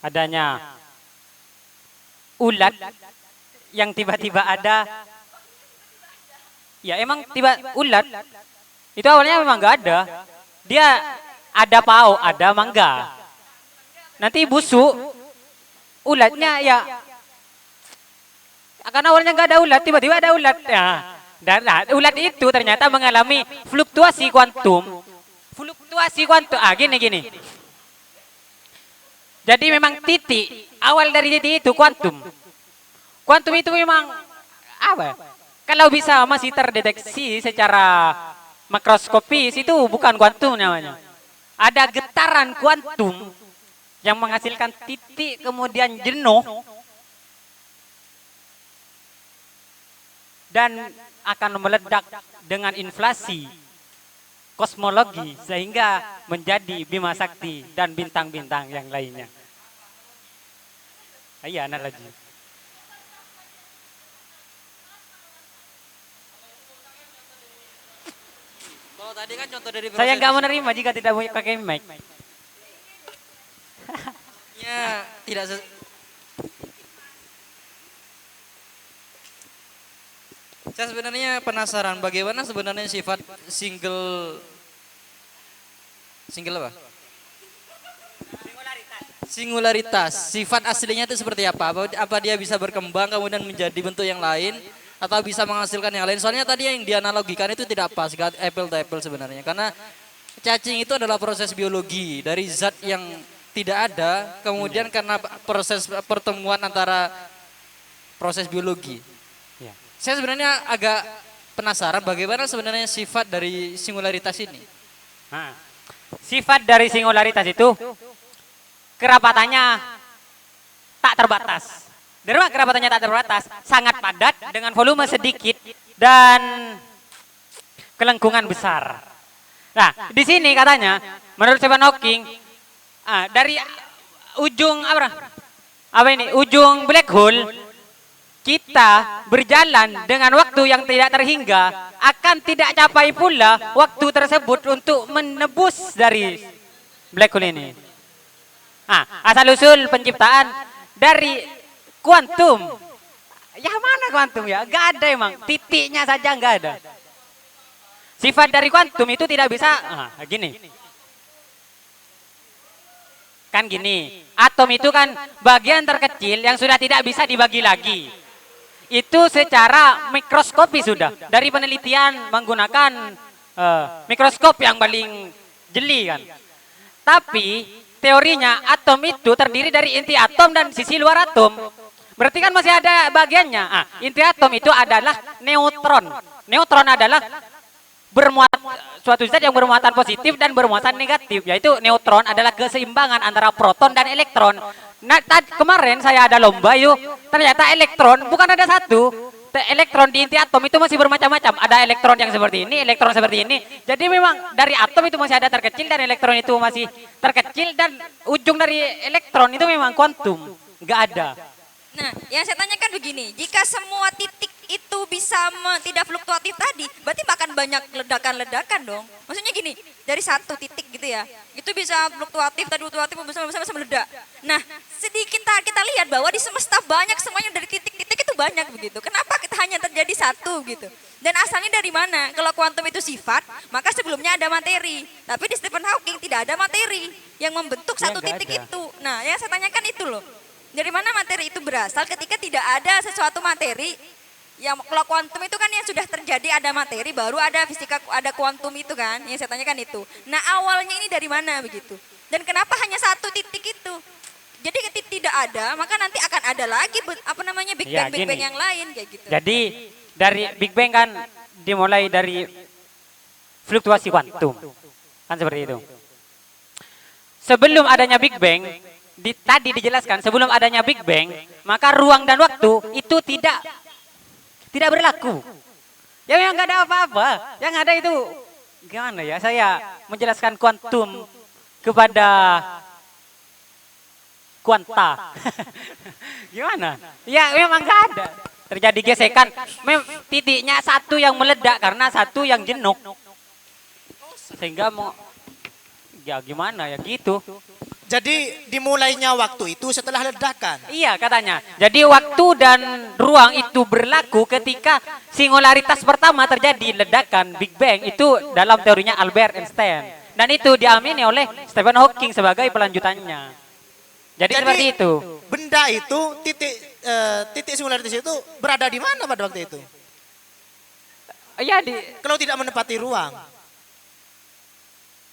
adanya ulat yang tiba-tiba ada Ya emang tiba ulat itu awalnya memang nggak ada. Dia ada pau, ada mangga. Nanti busuk ulatnya ya. Karena awalnya nggak ada ulat, tiba-tiba ada ulat. Ya. Dan ulat itu ternyata mengalami fluktuasi kuantum. Fluktuasi kuantum. Gini. Jadi memang titik awal dari titik itu kuantum. Kuantum itu memang apa? Kalau bisa masih terdeteksi secara makroskopis itu bukan kuantum namanya. Ada getaran kuantum yang menghasilkan titik kemudian jenuh dan akan meledak dengan inflasi kosmologi sehingga menjadi Bima Sakti dan bintang-bintang yang lainnya. Iya, analogi. Kalau tadi kan contoh dari Saya nggak menerima jika tidak pakai mic. prosesnya tidak Saya sebenarnya penasaran bagaimana sebenarnya sifat single apa? Singularitas. Sifat aslinya itu seperti apa? Apa dia bisa berkembang kemudian menjadi bentuk yang lain atau bisa menghasilkan yang lain? Soalnya tadi yang dianalogikan itu tidak pas, apple to apple sebenarnya. Karena cacing itu adalah proses biologi dari zat yang tidak ada, kemudian karena proses pertemuan antara proses biologi. Ya. Saya sebenarnya agak penasaran bagaimana sebenarnya sifat dari singularitas ini. Nah, sifat dari singularitas itu kerapatannya tak terbatas. Dari mana kerapatannya tak terbatas? Sangat padat dengan volume sedikit dan kelengkungan besar. Nah, di sini katanya menurut Stephen Hawking dari ujung ujung black hole kita berjalan dengan waktu yang tidak terhingga akan tidak capai pula waktu tersebut untuk menebus dari black hole ini. Asal usul penciptaan dari kuantum. Ya mana kuantum ya? Gak ada emang. Titiknya saja gak ada. Sifat dari kuantum itu tidak bisa gini. Kan gini. Atom itu kan bagian terkecil yang sudah tidak bisa dibagi lagi. Itu secara mikroskopi sudah. Dari penelitian menggunakan mikroskop yang paling jeli kan. Tapi teorinya atom itu terdiri dari inti atom dan sisi luar atom. Berarti kan masih ada bagiannya. Inti atom itu adalah neutron. Neutron adalah suatu zat yang bermuatan positif dan bermuatan negatif. Yaitu neutron adalah keseimbangan antara proton dan elektron. Nah, kemarin saya ada lomba yuk. Ternyata elektron bukan ada satu. Elektron di inti atom itu masih bermacam-macam. Ada elektron yang seperti ini, elektron seperti ini. Jadi memang dari atom itu masih ada terkecil dan elektron itu masih terkecil dan ujung dari elektron itu memang kuantum. Nggak ada. Nah, yang saya tanyakan begini, jika semua titik itu bisa tidak fluktuatif tadi, berarti bahkan banyak ledakan-ledakan dong. Maksudnya gini, dari satu titik gitu ya, itu bisa fluktuatif, tadi fluktuatif, bisa meledak. Nah, sedikit kita lihat bahwa di semesta banyak semuanya dari titik-titik itu banyak begitu. Kenapa kita hanya terjadi satu gitu? Dan asalnya dari mana? Kalau kuantum itu sifat, maka sebelumnya ada materi. Tapi di Stephen Hawking tidak ada materi yang membentuk satu titik itu. Nah, yang saya tanyakan itu loh. Dari mana materi itu berasal ketika tidak ada sesuatu materi yang kalau kuantum itu kan yang sudah terjadi ada materi baru ada fisika ada kuantum itu kan yang saya tanyakan itu. Nah awalnya ini dari mana begitu? Dan kenapa hanya satu titik itu? Jadi ketika tidak ada maka nanti akan ada lagi Big Bang yang lain kayak gitu. Jadi dari Big Bang kan dimulai dari fluktuasi kuantum. Kan seperti itu. Sebelum adanya Big Bang tadi dijelaskan sebelum adanya Big Bang, maka ruang dan waktu itu tidak berlaku. Ya yang nggak ada apa-apa. Yang ada itu gimana ya? Saya menjelaskan kuantum kepada kuanta. Gimana? Ya memang nggak ada. Terjadi gesekan. Titiknya satu yang meledak karena satu yang jenuh. Sehingga ya gimana ya gitu. Jadi dimulainya waktu itu setelah ledakan. Iya katanya. Jadi waktu dan ruang itu berlaku ketika singularitas pertama terjadi, ledakan Big Bang, itu dalam teorinya Albert Einstein. Dan itu diamini oleh Stephen Hawking sebagai pelanjutannya. Jadi seperti itu. Benda itu titik singularitas itu berada di mana pada waktu itu? Iya Kalau tidak menempati ruang.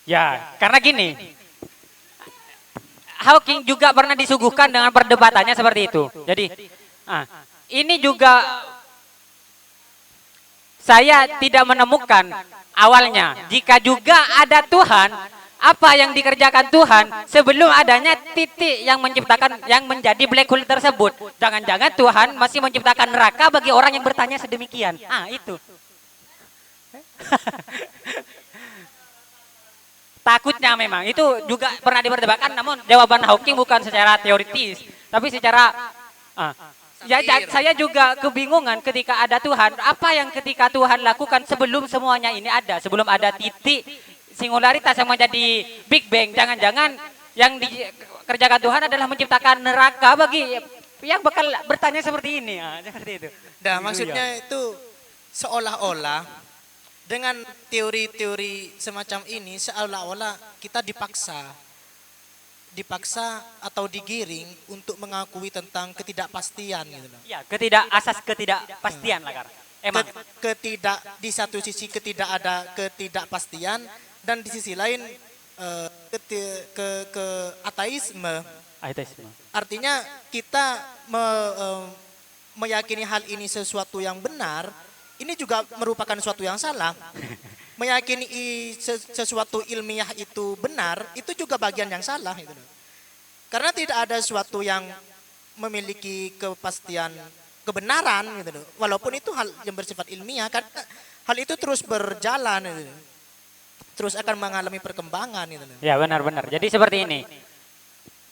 ya, karena gini. Hawking juga pernah disuguhkan dengan perdebatannya seperti itu. Jadi, ini juga saya tidak menemukan awalnya. Jika juga ada Tuhan, apa yang dikerjakan Tuhan sebelum adanya titik yang menciptakan, yang menjadi black hole tersebut? Jangan-jangan Tuhan masih menciptakan neraka bagi orang yang bertanya sedemikian. Itu. Takutnya memang itu juga pernah diperdebatkan, namun jawaban Hawking bukan secara teoritis, tapi secara saya juga kebingungan ketika ada Tuhan, apa yang ketika Tuhan lakukan sebelum semuanya ini ada, sebelum ada titik singularitas yang menjadi Big Bang. Jangan-jangan yang dikerjakan Tuhan adalah menciptakan neraka bagi yang bakal bertanya seperti ini, seperti itu. Nah, maksudnya itu seolah-olah dengan teori-teori semacam ini seolah-olah kita dipaksa atau digiring untuk mengakui tentang ketidakpastian gitu loh. Ya, asas ketidakpastian lah karena. Emang Di satu sisi ada ketidakpastian dan di sisi lain ke ateisme. Artinya kita meyakini hal ini sesuatu yang benar, ini juga merupakan sesuatu yang salah. Meyakini sesuatu ilmiah itu benar, itu juga bagian yang salah. Gitu. Karena tidak ada sesuatu yang memiliki kepastian kebenaran. Gitu. Walaupun itu hal yang bersifat ilmiah, karena hal itu terus berjalan. Gitu. Terus akan mengalami perkembangan. Gitu. Ya benar-benar. Jadi seperti ini.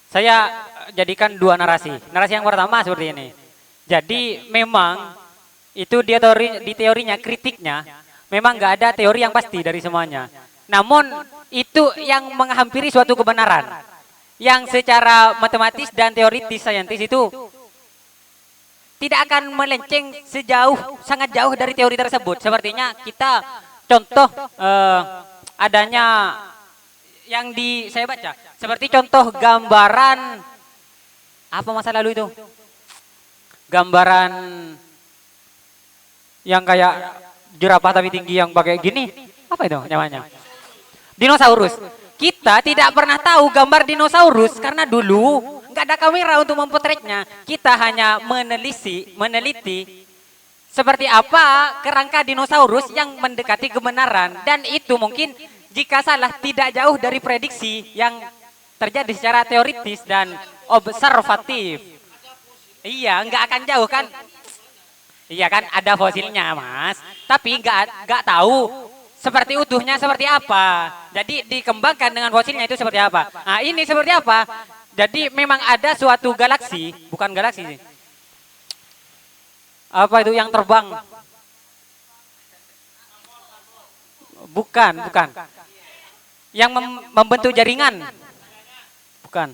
Saya jadikan dua narasi. Narasi yang pertama seperti ini. Jadi memang itu di teorinya, kritiknya, memang nggak ada teori yang pasti dari semuanya. Namun itu yang menghampiri suatu kebenaran, yang secara matematis dan teoritis saintis itu tidak akan melenceng sangat jauh dari teori tersebut. Sepertinya kita contoh adanya yang saya baca, seperti contoh gambaran apa masa lalu itu, gambaran yang kayak jerapah tapi tinggi yang pakai gini, apa itu namanya? Dinosaurus. Kita tidak pernah tahu gambar dinosaurus karena dulu nggak ada kamera untuk memotretnya. Kita hanya meneliti seperti apa kerangka dinosaurus yang mendekati kebenaran, dan itu mungkin jika salah tidak jauh dari prediksi yang terjadi secara teoritis dan observatif. Iya, nggak akan jauh kan? Iya kan, ada fosilnya mas, tapi nggak tahu seperti utuhnya seperti apa. Jadi dikembangkan dengan fosilnya itu seperti apa. Nah ini seperti apa? Jadi memang ada suatu galaksi, bukan galaksi sih. Apa itu yang terbang? Bukan. Yang membentuk jaringan? Bukan.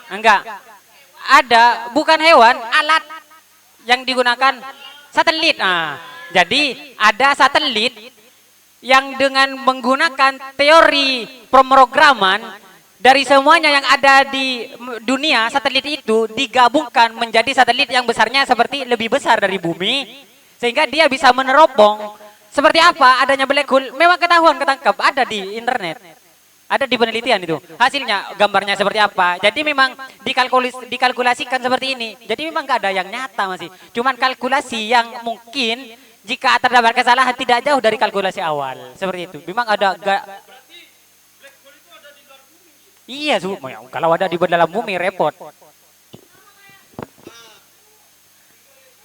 Enggak. Ada, bukan hewan, alat yang digunakan satelit. Jadi ada satelit yang dengan menggunakan teori pemrograman dari semuanya yang ada di dunia, satelit itu digabungkan menjadi satelit yang besarnya seperti lebih besar dari bumi, sehingga dia bisa meneropong. Seperti apa adanya black hole memang ketangkap, ada di internet. Ada di penelitian itu. Hasilnya gambarnya seperti apa. Jadi memang dikalkulasikan seperti ini. Jadi memang nggak ada yang nyata masih. Cuman kalkulasi yang mungkin jika terdapat kesalahan tidak jauh dari kalkulasi awal. Seperti itu. Memang ada Iya, kalau ada di dalam bumi repot.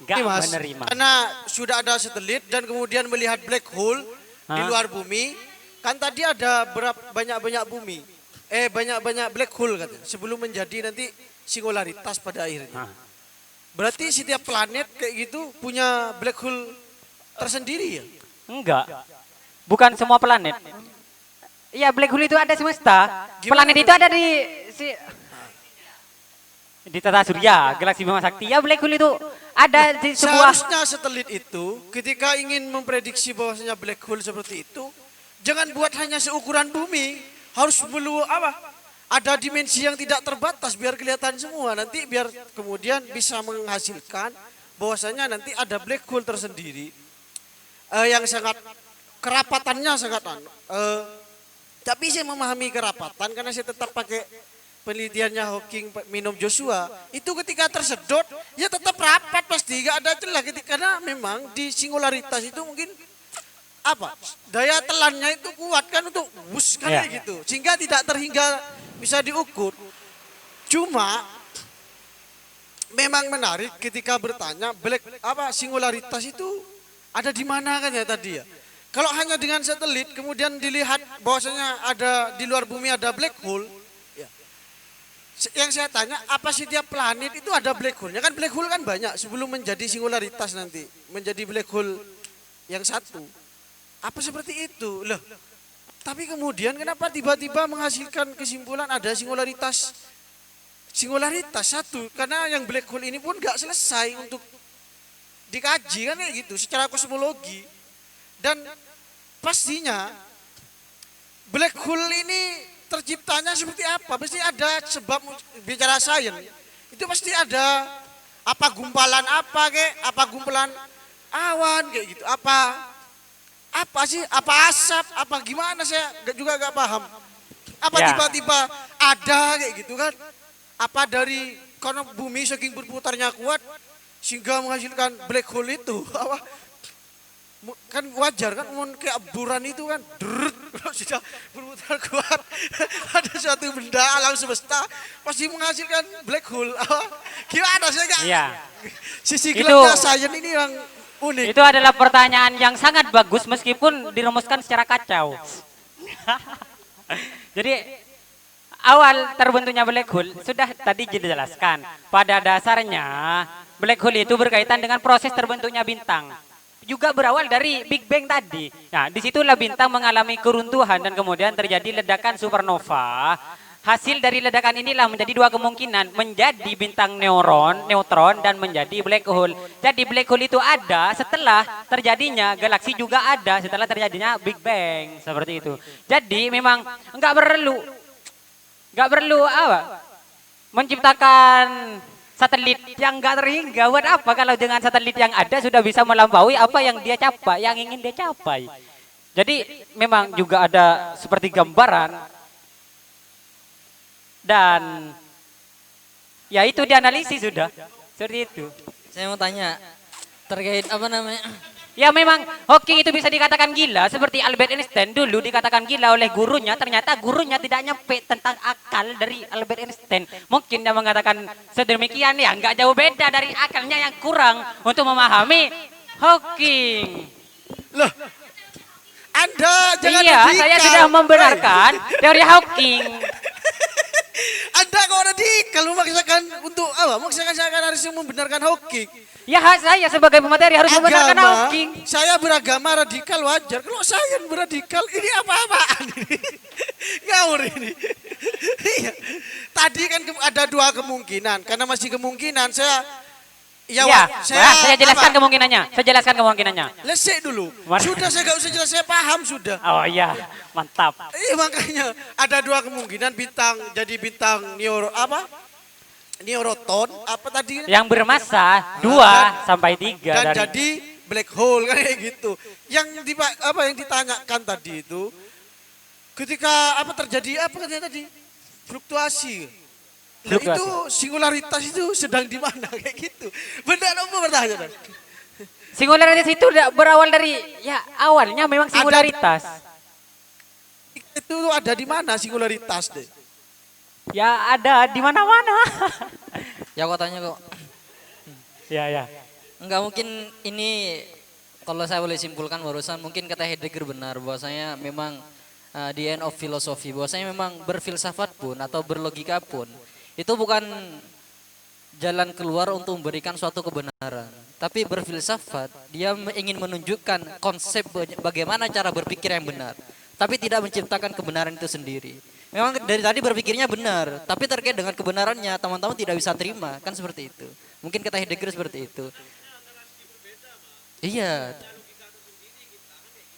Nggak Mas, menerima. karena sudah ada satelit dan kemudian melihat black hole di luar bumi. Kan tadi ada banyak-banyak bumi, banyak-banyak black hole katanya, sebelum menjadi nanti singularitas pada akhirnya. Berarti setiap planet kayak gitu punya black hole tersendiri ya? Enggak. Bukan semua planet. Iya, black hole itu ada semesta. Gimana Planet itu ada di tata surya, galaksi Bima Sakti. Ya, black hole itu ada di sebuah. Seharusnya satelit itu ketika ingin memprediksi bahwasanya black hole seperti itu, jangan buat hanya seukuran bumi, harus perlu apa? Ada dimensi yang tidak terbatas biar kelihatan semua. Nanti biar kemudian bisa menghasilkan bahwasanya nanti ada black hole tersendiri yang sangat kerapatannya sangat tapi saya memahami kerapatan karena saya tetap pakai penelitiannya Hawking minum Joshua. Itu ketika tersedot ya tetap rapat pasti, gak ada celah karena memang di singularitas itu mungkin apa daya telannya itu kuat kan untuk bus kan kayak gitu sehingga tidak terhingga bisa diukur. Cuma memang menarik ketika bertanya singularitas itu ada di mana kan ya tadi ya. Kalau hanya dengan satelit kemudian dilihat bahwasanya ada di luar bumi ada black hole, ya. Yang saya tanya apa setiap planet itu ada black hole-nya? Kan black hole kan banyak sebelum menjadi singularitas nanti menjadi black hole yang satu. Apa seperti itu? Loh. Tapi kemudian kenapa tiba-tiba menghasilkan kesimpulan ada singularitas satu? Karena yang black hole ini pun gak selesai untuk dikaji kan kayak gitu secara kosmologi. Dan pastinya black hole ini terciptanya seperti apa? Pasti ada sebab bicara sains. Itu pasti ada apa gumpalan apa gumpalan awan kayak gitu. Apa sih? Apa asap? Apa gimana saya juga gak paham. Apa tiba-tiba ada kayak gitu kan? Apa dari karena bumi saking berputarnya kuat sehingga menghasilkan black hole itu? Kan wajar kan kayak buran itu kan kalau sudah berputar kuat ada suatu benda alam semesta pasti menghasilkan black hole. Gimana sih kak? Iya. Sisi gelapnya sains ini yang unik. Itu adalah pertanyaan yang sangat bagus meskipun dirumuskan secara kacau. Jadi awal terbentuknya black hole sudah tadi dijelaskan. Pada dasarnya black hole itu berkaitan dengan proses terbentuknya bintang. Juga berawal dari Big Bang tadi. Nah, disitulah bintang mengalami keruntuhan dan kemudian terjadi ledakan supernova. Hasil dari ledakan inilah menjadi dua kemungkinan, menjadi bintang neutron dan menjadi black hole. Jadi black hole itu ada setelah terjadinya galaksi juga ada setelah terjadinya Big Bang, seperti itu. Jadi memang nggak perlu menciptakan satelit yang nggak terhingga. Buat apa kalau dengan satelit yang ada sudah bisa melampaui apa yang dia capai, yang ingin dia capai. Jadi memang juga ada seperti gambaran dan ya itu dianalisis sudah seperti itu. Saya mau tanya terkait apa namanya? Ya memang Hawking itu bisa dikatakan gila seperti Albert Einstein dulu dikatakan gila oleh gurunya, ternyata gurunya tidak nyampe tentang akal dari Albert Einstein. Mungkin dia mengatakan sedemikian ya nggak jauh beda dari akalnya yang kurang untuk memahami Hawking. Loh, Anda jangan iya, radikal. saya sudah membenarkan teori Hawking. Anda kok radikal memaksakan untuk apa? Memaksakan saya harus membenarkan Hawking. Ya saya sebagai pemateri harus membenarkan Hawking. Saya beragama radikal wajar. Kalau saya beradikal ini apa-apaan ini? Ngawur ini. Iya. Tadi kan ada dua kemungkinan. Karena masih kemungkinan saya saya jelaskan kemungkinannya. Saya jelaskan kemungkinannya. Lesek dulu. Mana? Sudah saya gak usah jelas, saya paham sudah. Oh iya, mantap. Makanya ada dua kemungkinan jadi bintang neuroton apa tadi? Yang bermasa 2 sampai 3 dan dari jadi black hole kayak gitu. Yang ditanyakan tadi itu ketika terjadi katanya tadi? Fluktuasi. Nah, itu singularitas itu sedang di mana kayak gitu. Benar apa bertanya? Singularitas itu berawal dari awalnya memang singularitas. Itu ada di mana singularitas deh? Ya ada di mana-mana. Ya kok tanya kok. Ya. Enggak mungkin ini kalau saya boleh simpulkan barusan mungkin kata Heidegger benar bahwasanya memang the end of philosophy bahwasanya memang berfilsafat pun atau berlogika pun itu bukan jalan keluar untuk memberikan suatu kebenaran. Tapi berfilsafat, dia ingin menunjukkan konsep bagaimana cara berpikir yang benar. Tapi tidak menciptakan kebenaran itu sendiri. Memang dari tadi berpikirnya benar, tapi terkait dengan kebenarannya teman-teman tidak bisa terima, kan seperti itu. Mungkin kata Heidegger seperti itu. Iya.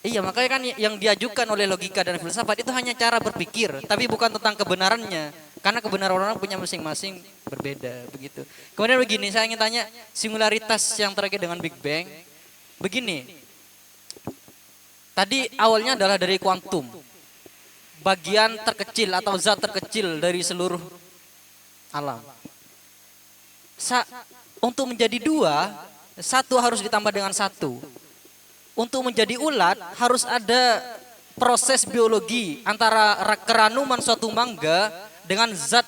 Iya, makanya kan yang diajukan oleh logika dan filsafat itu hanya cara berpikir, tapi bukan tentang kebenarannya. Karena kebenaran orang punya masing-masing berbeda, begitu. Kemudian begini, saya ingin tanya singularitas yang terkait dengan Big Bang. Begini, tadi awalnya adalah dari kuantum, bagian terkecil atau zat terkecil dari seluruh alam. Untuk menjadi dua, satu harus ditambah dengan satu. Untuk menjadi ulat harus ada proses biologi antara keranuman suatu mangga dengan zat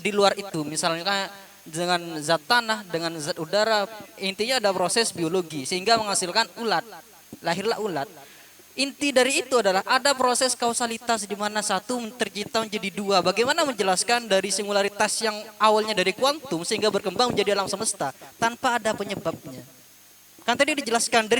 di luar itu. Misalnya dengan zat tanah, dengan zat udara. Intinya ada proses biologi sehingga menghasilkan ulat. Lahirlah ulat. Inti dari itu adalah ada proses kausalitas di mana satu tercipta menjadi dua. Bagaimana menjelaskan dari singularitas yang awalnya dari kuantum sehingga berkembang menjadi alam semesta tanpa ada penyebabnya. Kan tadi dijelaskan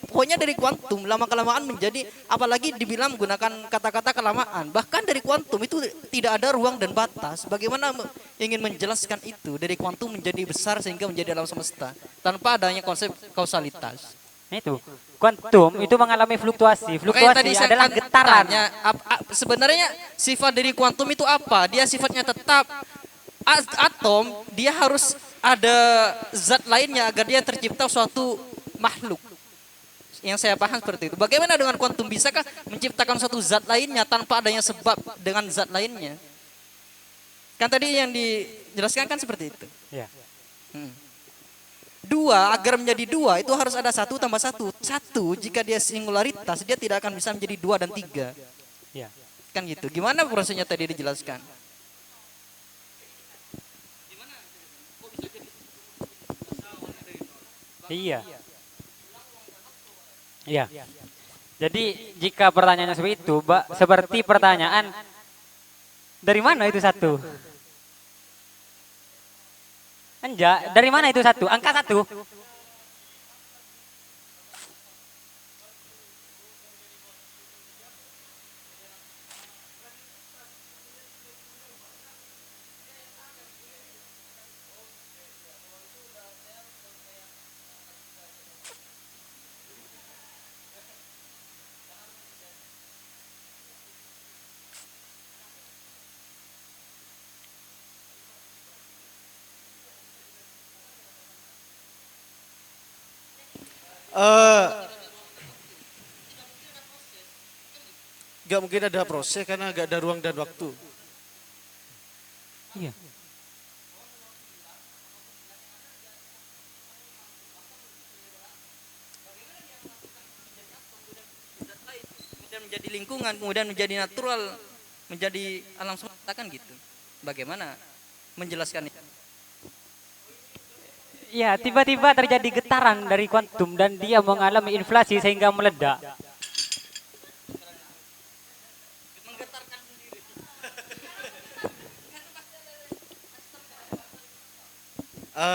pokoknya dari kuantum lama kelamaan menjadi, apalagi dibilang menggunakan kata-kata kelamaan. Bahkan dari kuantum itu tidak ada ruang dan batas. Bagaimana ingin menjelaskan itu dari kuantum menjadi besar sehingga menjadi alam semesta tanpa adanya konsep kausalitas. Itu kuantum itu mengalami fluktuasi. Fluktuasi adalah getaran. Sebenarnya sifat dari kuantum itu apa? Dia sifatnya tetap. Atom dia harus ada zat lainnya agar dia tercipta suatu makhluk. Yang saya paham seperti itu. Bagaimana dengan kuantum? Bisakah menciptakan suatu zat lainnya tanpa adanya sebab dengan zat lainnya? Kan tadi yang dijelaskan kan seperti itu. Ya. Dua, agar menjadi dua itu harus ada satu tambah satu. Satu, jika dia singularitas, dia tidak akan bisa menjadi dua dan tiga. Ya. Kan gitu. Gimana prosesnya tadi dijelaskan? Iya. Iya. Jadi jika pertanyaannya seperti itu, seperti pertanyaan dari mana itu satu? Enggak, dari mana itu satu? Angka satu. Gak mungkin ada proses karena gak ada ruang dan waktu. Iya. Kemudian menjadi lingkungan, kemudian menjadi natural, menjadi alam semesta kan gitu. Bagaimana menjelaskan itu? Ya, tiba-tiba terjadi getaran dari kuantum dan dia mengalami inflasi sehingga meledak.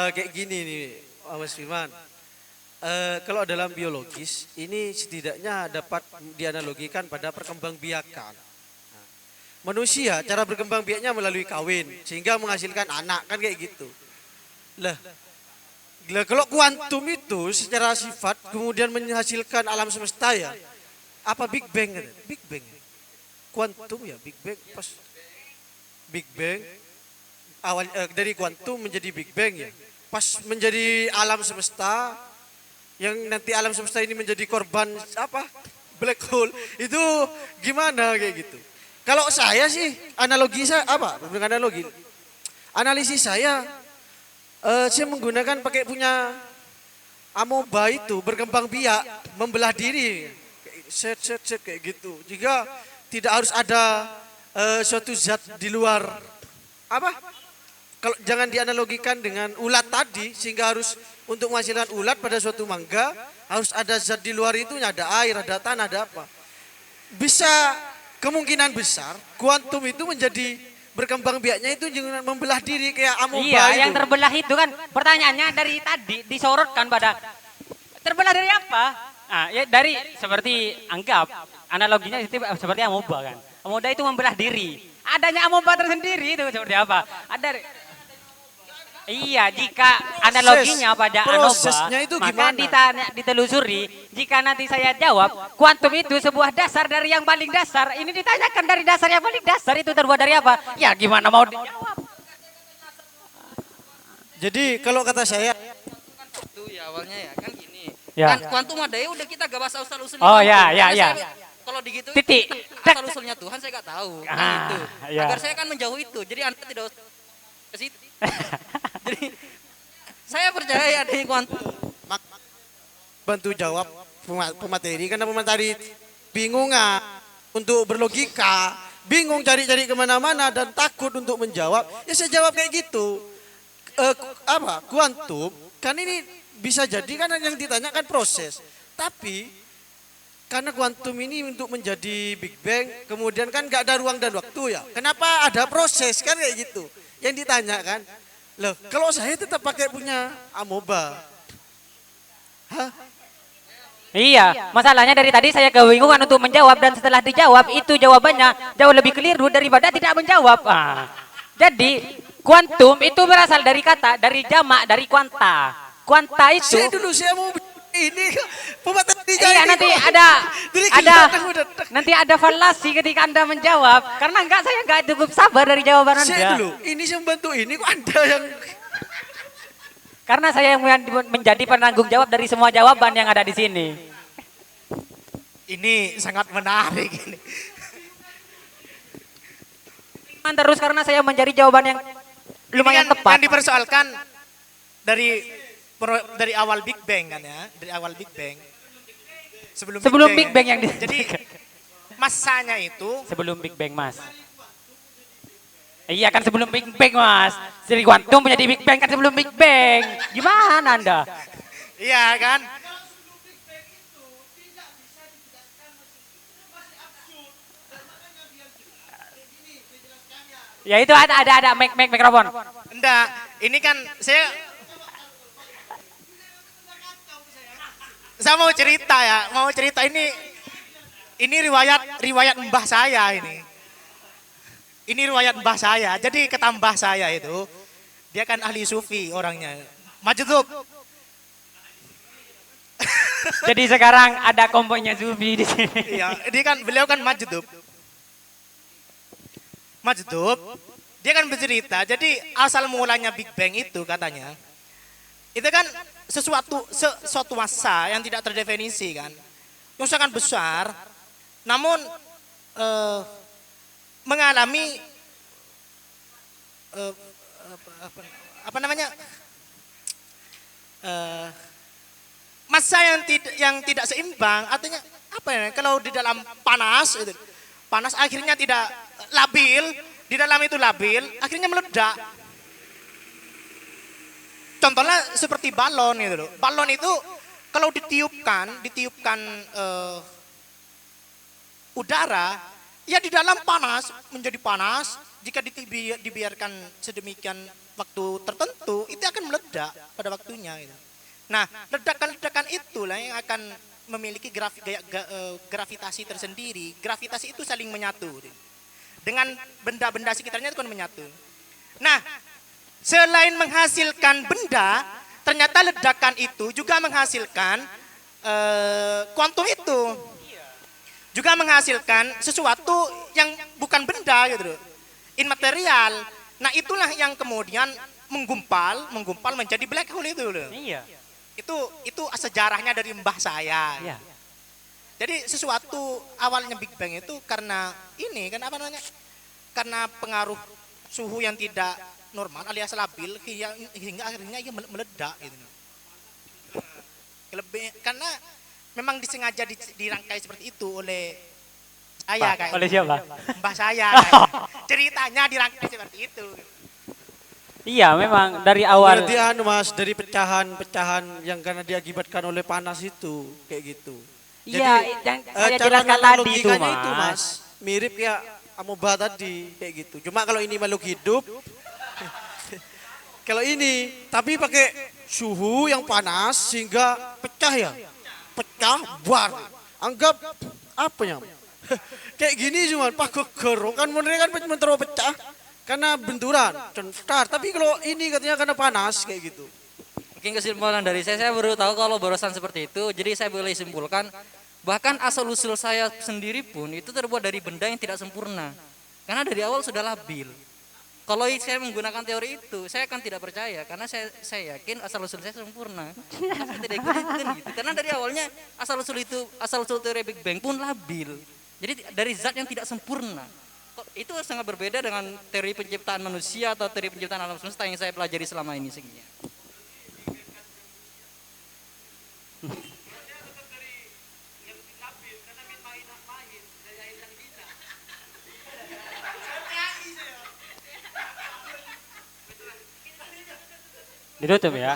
Kayak gini nih, Mas Firman. Kalau dalam biologis, ini setidaknya dapat dianalogikan pada perkembangbiakan. Nah, manusia cara berkembang biaknya melalui kawin sehingga menghasilkan anak kan kayak gitu. Lah, kalau kuantum itu secara sifat kemudian menghasilkan alam semesta ya, apa Big Bang? Big Bang. Kuantum ya Big Bang pas Big Bang awal dari kuantum menjadi Big Bang ya. Pas menjadi alam semesta yang nanti alam semesta ini menjadi korban apa? Black hole. Itu gimana kayak gitu. Kalau saya sih analogi saya apa? Bukan analogi. Analisis saya menggunakan pakai punya amoeba itu berkembang biak, membelah diri. Set kayak gitu. Jika tidak harus ada suatu zat di luar apa? Kalau jangan dianalogikan dengan ulat tadi sehingga harus untuk menghasilkan ulat pada suatu mangga harus ada zat di luar itu, ada air, ada tanah, ada apa. Bisa kemungkinan besar kuantum itu menjadi berkembang biaknya itu jangan membelah diri kayak amoeba Iya, itu. yang terbelah itu kan pertanyaannya dari tadi disorotkan pada terbelah dari apa? Ah, ya dari seperti anggap analoginya seperti amoeba kan. Amoeba itu membelah diri. Adanya amoeba tersendiri itu seperti apa? Ada Iya, jika analoginya pada prosesnya amoeba, itu maka gimana? ditelusuri. Jika nanti saya jawab, kuantum itu sebuah dasar dari yang paling dasar. Ini ditanyakan dari dasar yang paling dasar itu terbuat dari apa? Ya gimana mau dijawab? Jadi kalau kata saya Itu ya awalnya ya kan gini. Ya. Kan kuantum ada ya udah kita gak bahas asal usulnya. Oh, kuantum. ya, ya, Karena ya. Kalau digitu Titik. asal usulnya Tuhan saya gak tahu. Kan Ah, itu. ya. Agar saya kan menjauh itu. Jadi Anda tidak usah ke situ. Jadi saya percaya adanya kuantum. bantu jawab pemateri karena pemateri bingung untuk berlogika, bingung cari-cari kemana-mana dan takut untuk menjawab. Ya saya jawab kayak gitu. Kuantum kan ini bisa jadi kan yang ditanyakan proses, tapi karena kuantum ini untuk menjadi Big Bang, kemudian kan nggak ada ruang dan waktu ya. Kenapa ada proses kan kayak gitu? Yang ditanyakan, loh kalau saya tetap pakai punya amoeba. Hah? Iya, masalahnya dari tadi saya kebingungan untuk menjawab dan setelah dijawab itu jawabannya jauh lebih keliru daripada tidak menjawab. Jadi kuantum itu berasal dari kata, dari jamak, dari kuanta. Kuanta itu. Saya mau ini pemateri Iya nanti ada falasi ketika Anda menjawab karena saya enggak cukup sabar dari jawaban Anda. Saya dulu, ini saya membantu ini kok Anda yang Karena saya yang menjadi penanggung jawab dari semua jawaban yang ada di sini. Ini sangat menarik ini. Terus karena saya menjadi jawaban yang lumayan Ini kan tepat. Yang dipersoalkan dari awal Big Bang kan ya, dari awal Big Bang. Sebelum Big Bang yang Jadi masanya itu sebelum Big Bang, Mas. Iya kan sebelum Big Bang, Mas. Jadi kuantum menjadi Big Bang kan sebelum Big Bang. Gimana Anda? iya kan? Ya itu ada mikrofon. Enggak, ini kan saya mau cerita ya, ini riwayat mbah saya ini. Ini riwayat mbah saya. Jadi kata mbah saya itu, dia kan ahli sufi orangnya. Majdub. Jadi sekarang ada komponya Zubi di sini. Iya, beliau kan majdub. Dia kan bercerita, jadi asal mulanya Big Bang itu katanya, itu kan suatu masa yang tidak terdefinisi kan, yang sangat besar, namun mengalami masa yang tidak seimbang, artinya apa ya? Kalau di dalam panas akhirnya tidak labil, di dalam itu labil, akhirnya meledak. Contohnya seperti balon gitu loh. Balon itu kalau ditiupkan udara, ya di dalam menjadi panas. Jika dibiarkan sedemikian waktu tertentu, itu akan meledak pada waktunya. Gitu. Nah, ledakan-ledakan itulah yang akan memiliki gravitasi tersendiri. Gravitasi itu saling menyatu. Dengan benda-benda sekitarnya itu kan menyatu. Nah, selain menghasilkan benda, ternyata ledakan itu juga menghasilkan kuantum itu. Juga menghasilkan sesuatu yang bukan benda gitu loh. Immaterial. Nah, itulah yang kemudian menggumpal menjadi black hole itu loh. Iya. Itu sejarahnya dari mbah saya. Iya. Jadi sesuatu awalnya Big Bang itu karena karena pengaruh suhu yang tidak normal alias labil hingga akhirnya ia meledak gitu. Karena memang disengaja dirangkai seperti itu oleh saya kayak. Oleh siapa? Mbah saya. Ceritanya dirangkai seperti itu. Iya, memang dari awal. berarti Mas dari pecahan-pecahan yang karena diakibatkan oleh panas itu kayak gitu. Iya, yang saya cara jelaskan tadi itu, analogikannya Mas. Mas, mirip kayak amoeba tadi kayak gitu. Cuma kalau ini makhluk hidup, kalau ini tapi pakai suhu yang panas sehingga pecah ya, pecah buar. Anggap apa ya? Kayak gini cuman pakai gerong kan mereka kan mentero pecah karena benturan, centar. Tapi kalau ini katanya karena panas kayak gitu. Mungkin kesimpulan dari saya baru tahu kalau borosan seperti itu. Jadi saya boleh simpulkan, bahkan asal-usul saya sendiri pun itu terbuat dari benda yang tidak sempurna. Karena dari awal sudah labil. Kalau saya menggunakan teori itu, saya akan tidak percaya. Karena saya yakin asal-usul saya sempurna. Saya tidak ikutin gitu. Karena dari awalnya asal-usul teori Big Bang pun labil. Jadi dari zat yang tidak sempurna. Itu sangat berbeda dengan teori penciptaan manusia atau teori penciptaan alam semesta yang saya pelajari selama ini. Sekian. Ditutup ya.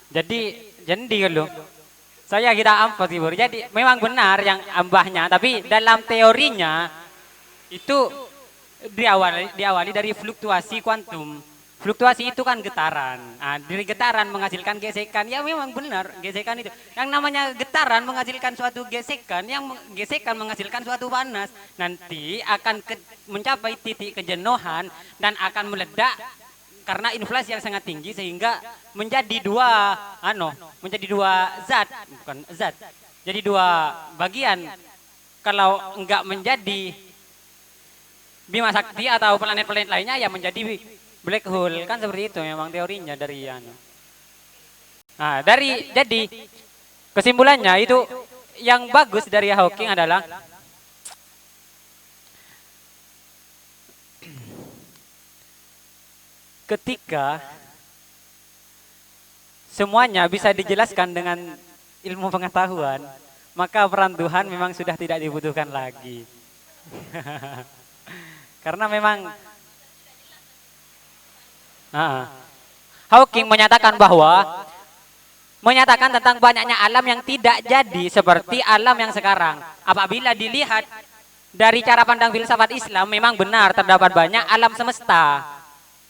Jadi kalau saya kira ampas Ibu. Jadi memang benar yang ambahnya, tapi dalam teorinya itu diawali dari fluktuasi kuantum. Fluktuasi itu kan getaran. Nah, dari getaran menghasilkan gesekan. Ya memang benar gesekan itu. Yang namanya getaran menghasilkan suatu gesekan, yang gesekan menghasilkan suatu panas. Nanti akan mencapai titik kejenuhan dan akan meledak karena inflasi yang sangat tinggi sehingga menjadi menjadi dua zat, bukan zat. Jadi dua bagian. Kalau enggak menjadi Bima Sakti atau planet-planet lainnya ya menjadi black hole, kan seperti itu memang teorinya dari Nah, jadi kesimpulannya itu yang bagus dari Hawking adalah ketika semuanya bisa dijelaskan dengan ilmu pengetahuan, maka peran Tuhan memang sudah tidak dibutuhkan lagi. Karena memang Hawking menyatakan tentang banyaknya alam yang tidak jadi seperti alam yang sekarang. Apabila dilihat dari cara pandang filsafat Islam, memang benar terdapat banyak alam semesta.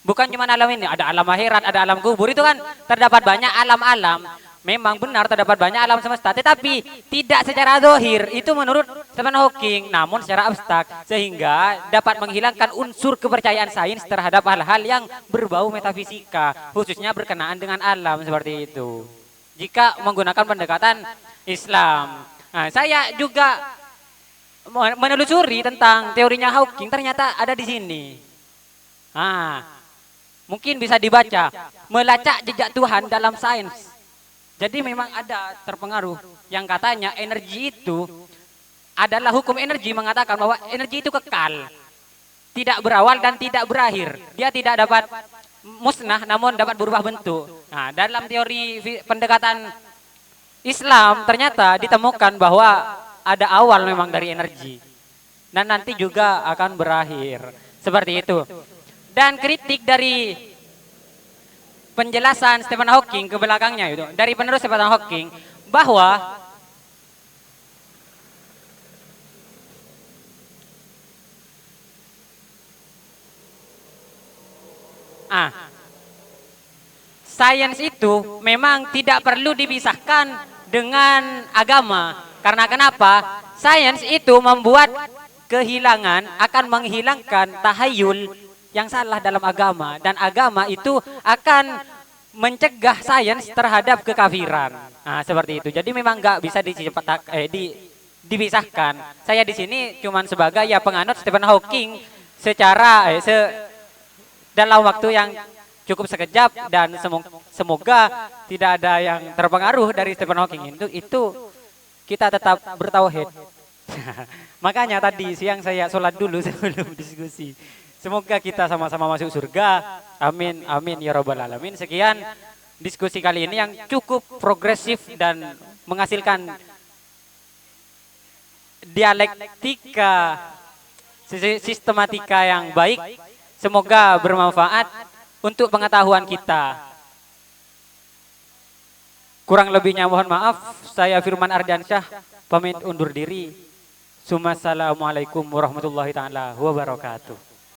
Bukan cuma alam ini, ada alam akhirat, ada alam kubur, itu kan terdapat banyak alam-alam. Memang benar terdapat banyak alam semesta, tetapi tidak secara zahir, itu menurut Stephen Hawking, namun secara abstrak, sehingga dapat menghilangkan unsur kepercayaan sains terhadap hal-hal yang berbau metafisika, khususnya berkenaan dengan alam seperti itu. Jika menggunakan pendekatan Islam. Nah, saya juga menelusuri tentang teorinya Hawking, ternyata ada di sini. Mungkin bisa dibaca, melacak jejak Tuhan dalam sains. Jadi memang ada terpengaruh yang katanya energi itu adalah hukum energi mengatakan bahwa energi itu kekal. Tidak berawal dan tidak berakhir. Dia tidak dapat musnah namun dapat berubah bentuk. Nah, dalam teori pendekatan Islam ternyata ditemukan bahwa ada awal memang dari energi. Dan nanti juga akan berakhir. Seperti itu. Dan kritik dari penjelasan Stephen Hawking ke belakangnya itu dari penerus Stephen Hawking bahwa sains itu memang tidak perlu dipisahkan dengan agama. Karena kenapa? Sains itu membuat akan menghilangkan tahayul yang salah dalam agama, dan agama itu akan mencegah sains terhadap kekafiran. Nah, seperti itu. Jadi memang nggak bisa dipisahkan. Saya di sini cuman sebagai penganut Stephen Hawking secara dalam waktu yang cukup sekejap, dan semoga tidak ada yang terpengaruh dari Stephen Hawking itu kita tetap bertauhid. Makanya tadi siang saya sholat dulu sebelum diskusi. Semoga kita sama-sama masuk surga. Amin, amin ya robbal alamin. Sekian diskusi kali ini yang cukup progresif dan menghasilkan dialektika, sistematika yang baik. Semoga bermanfaat untuk pengetahuan kita. Kurang lebihnya mohon maaf. Saya Firman Ardiansyah pamit undur diri. Assalamualaikum warahmatullahi taala wabarakatuh.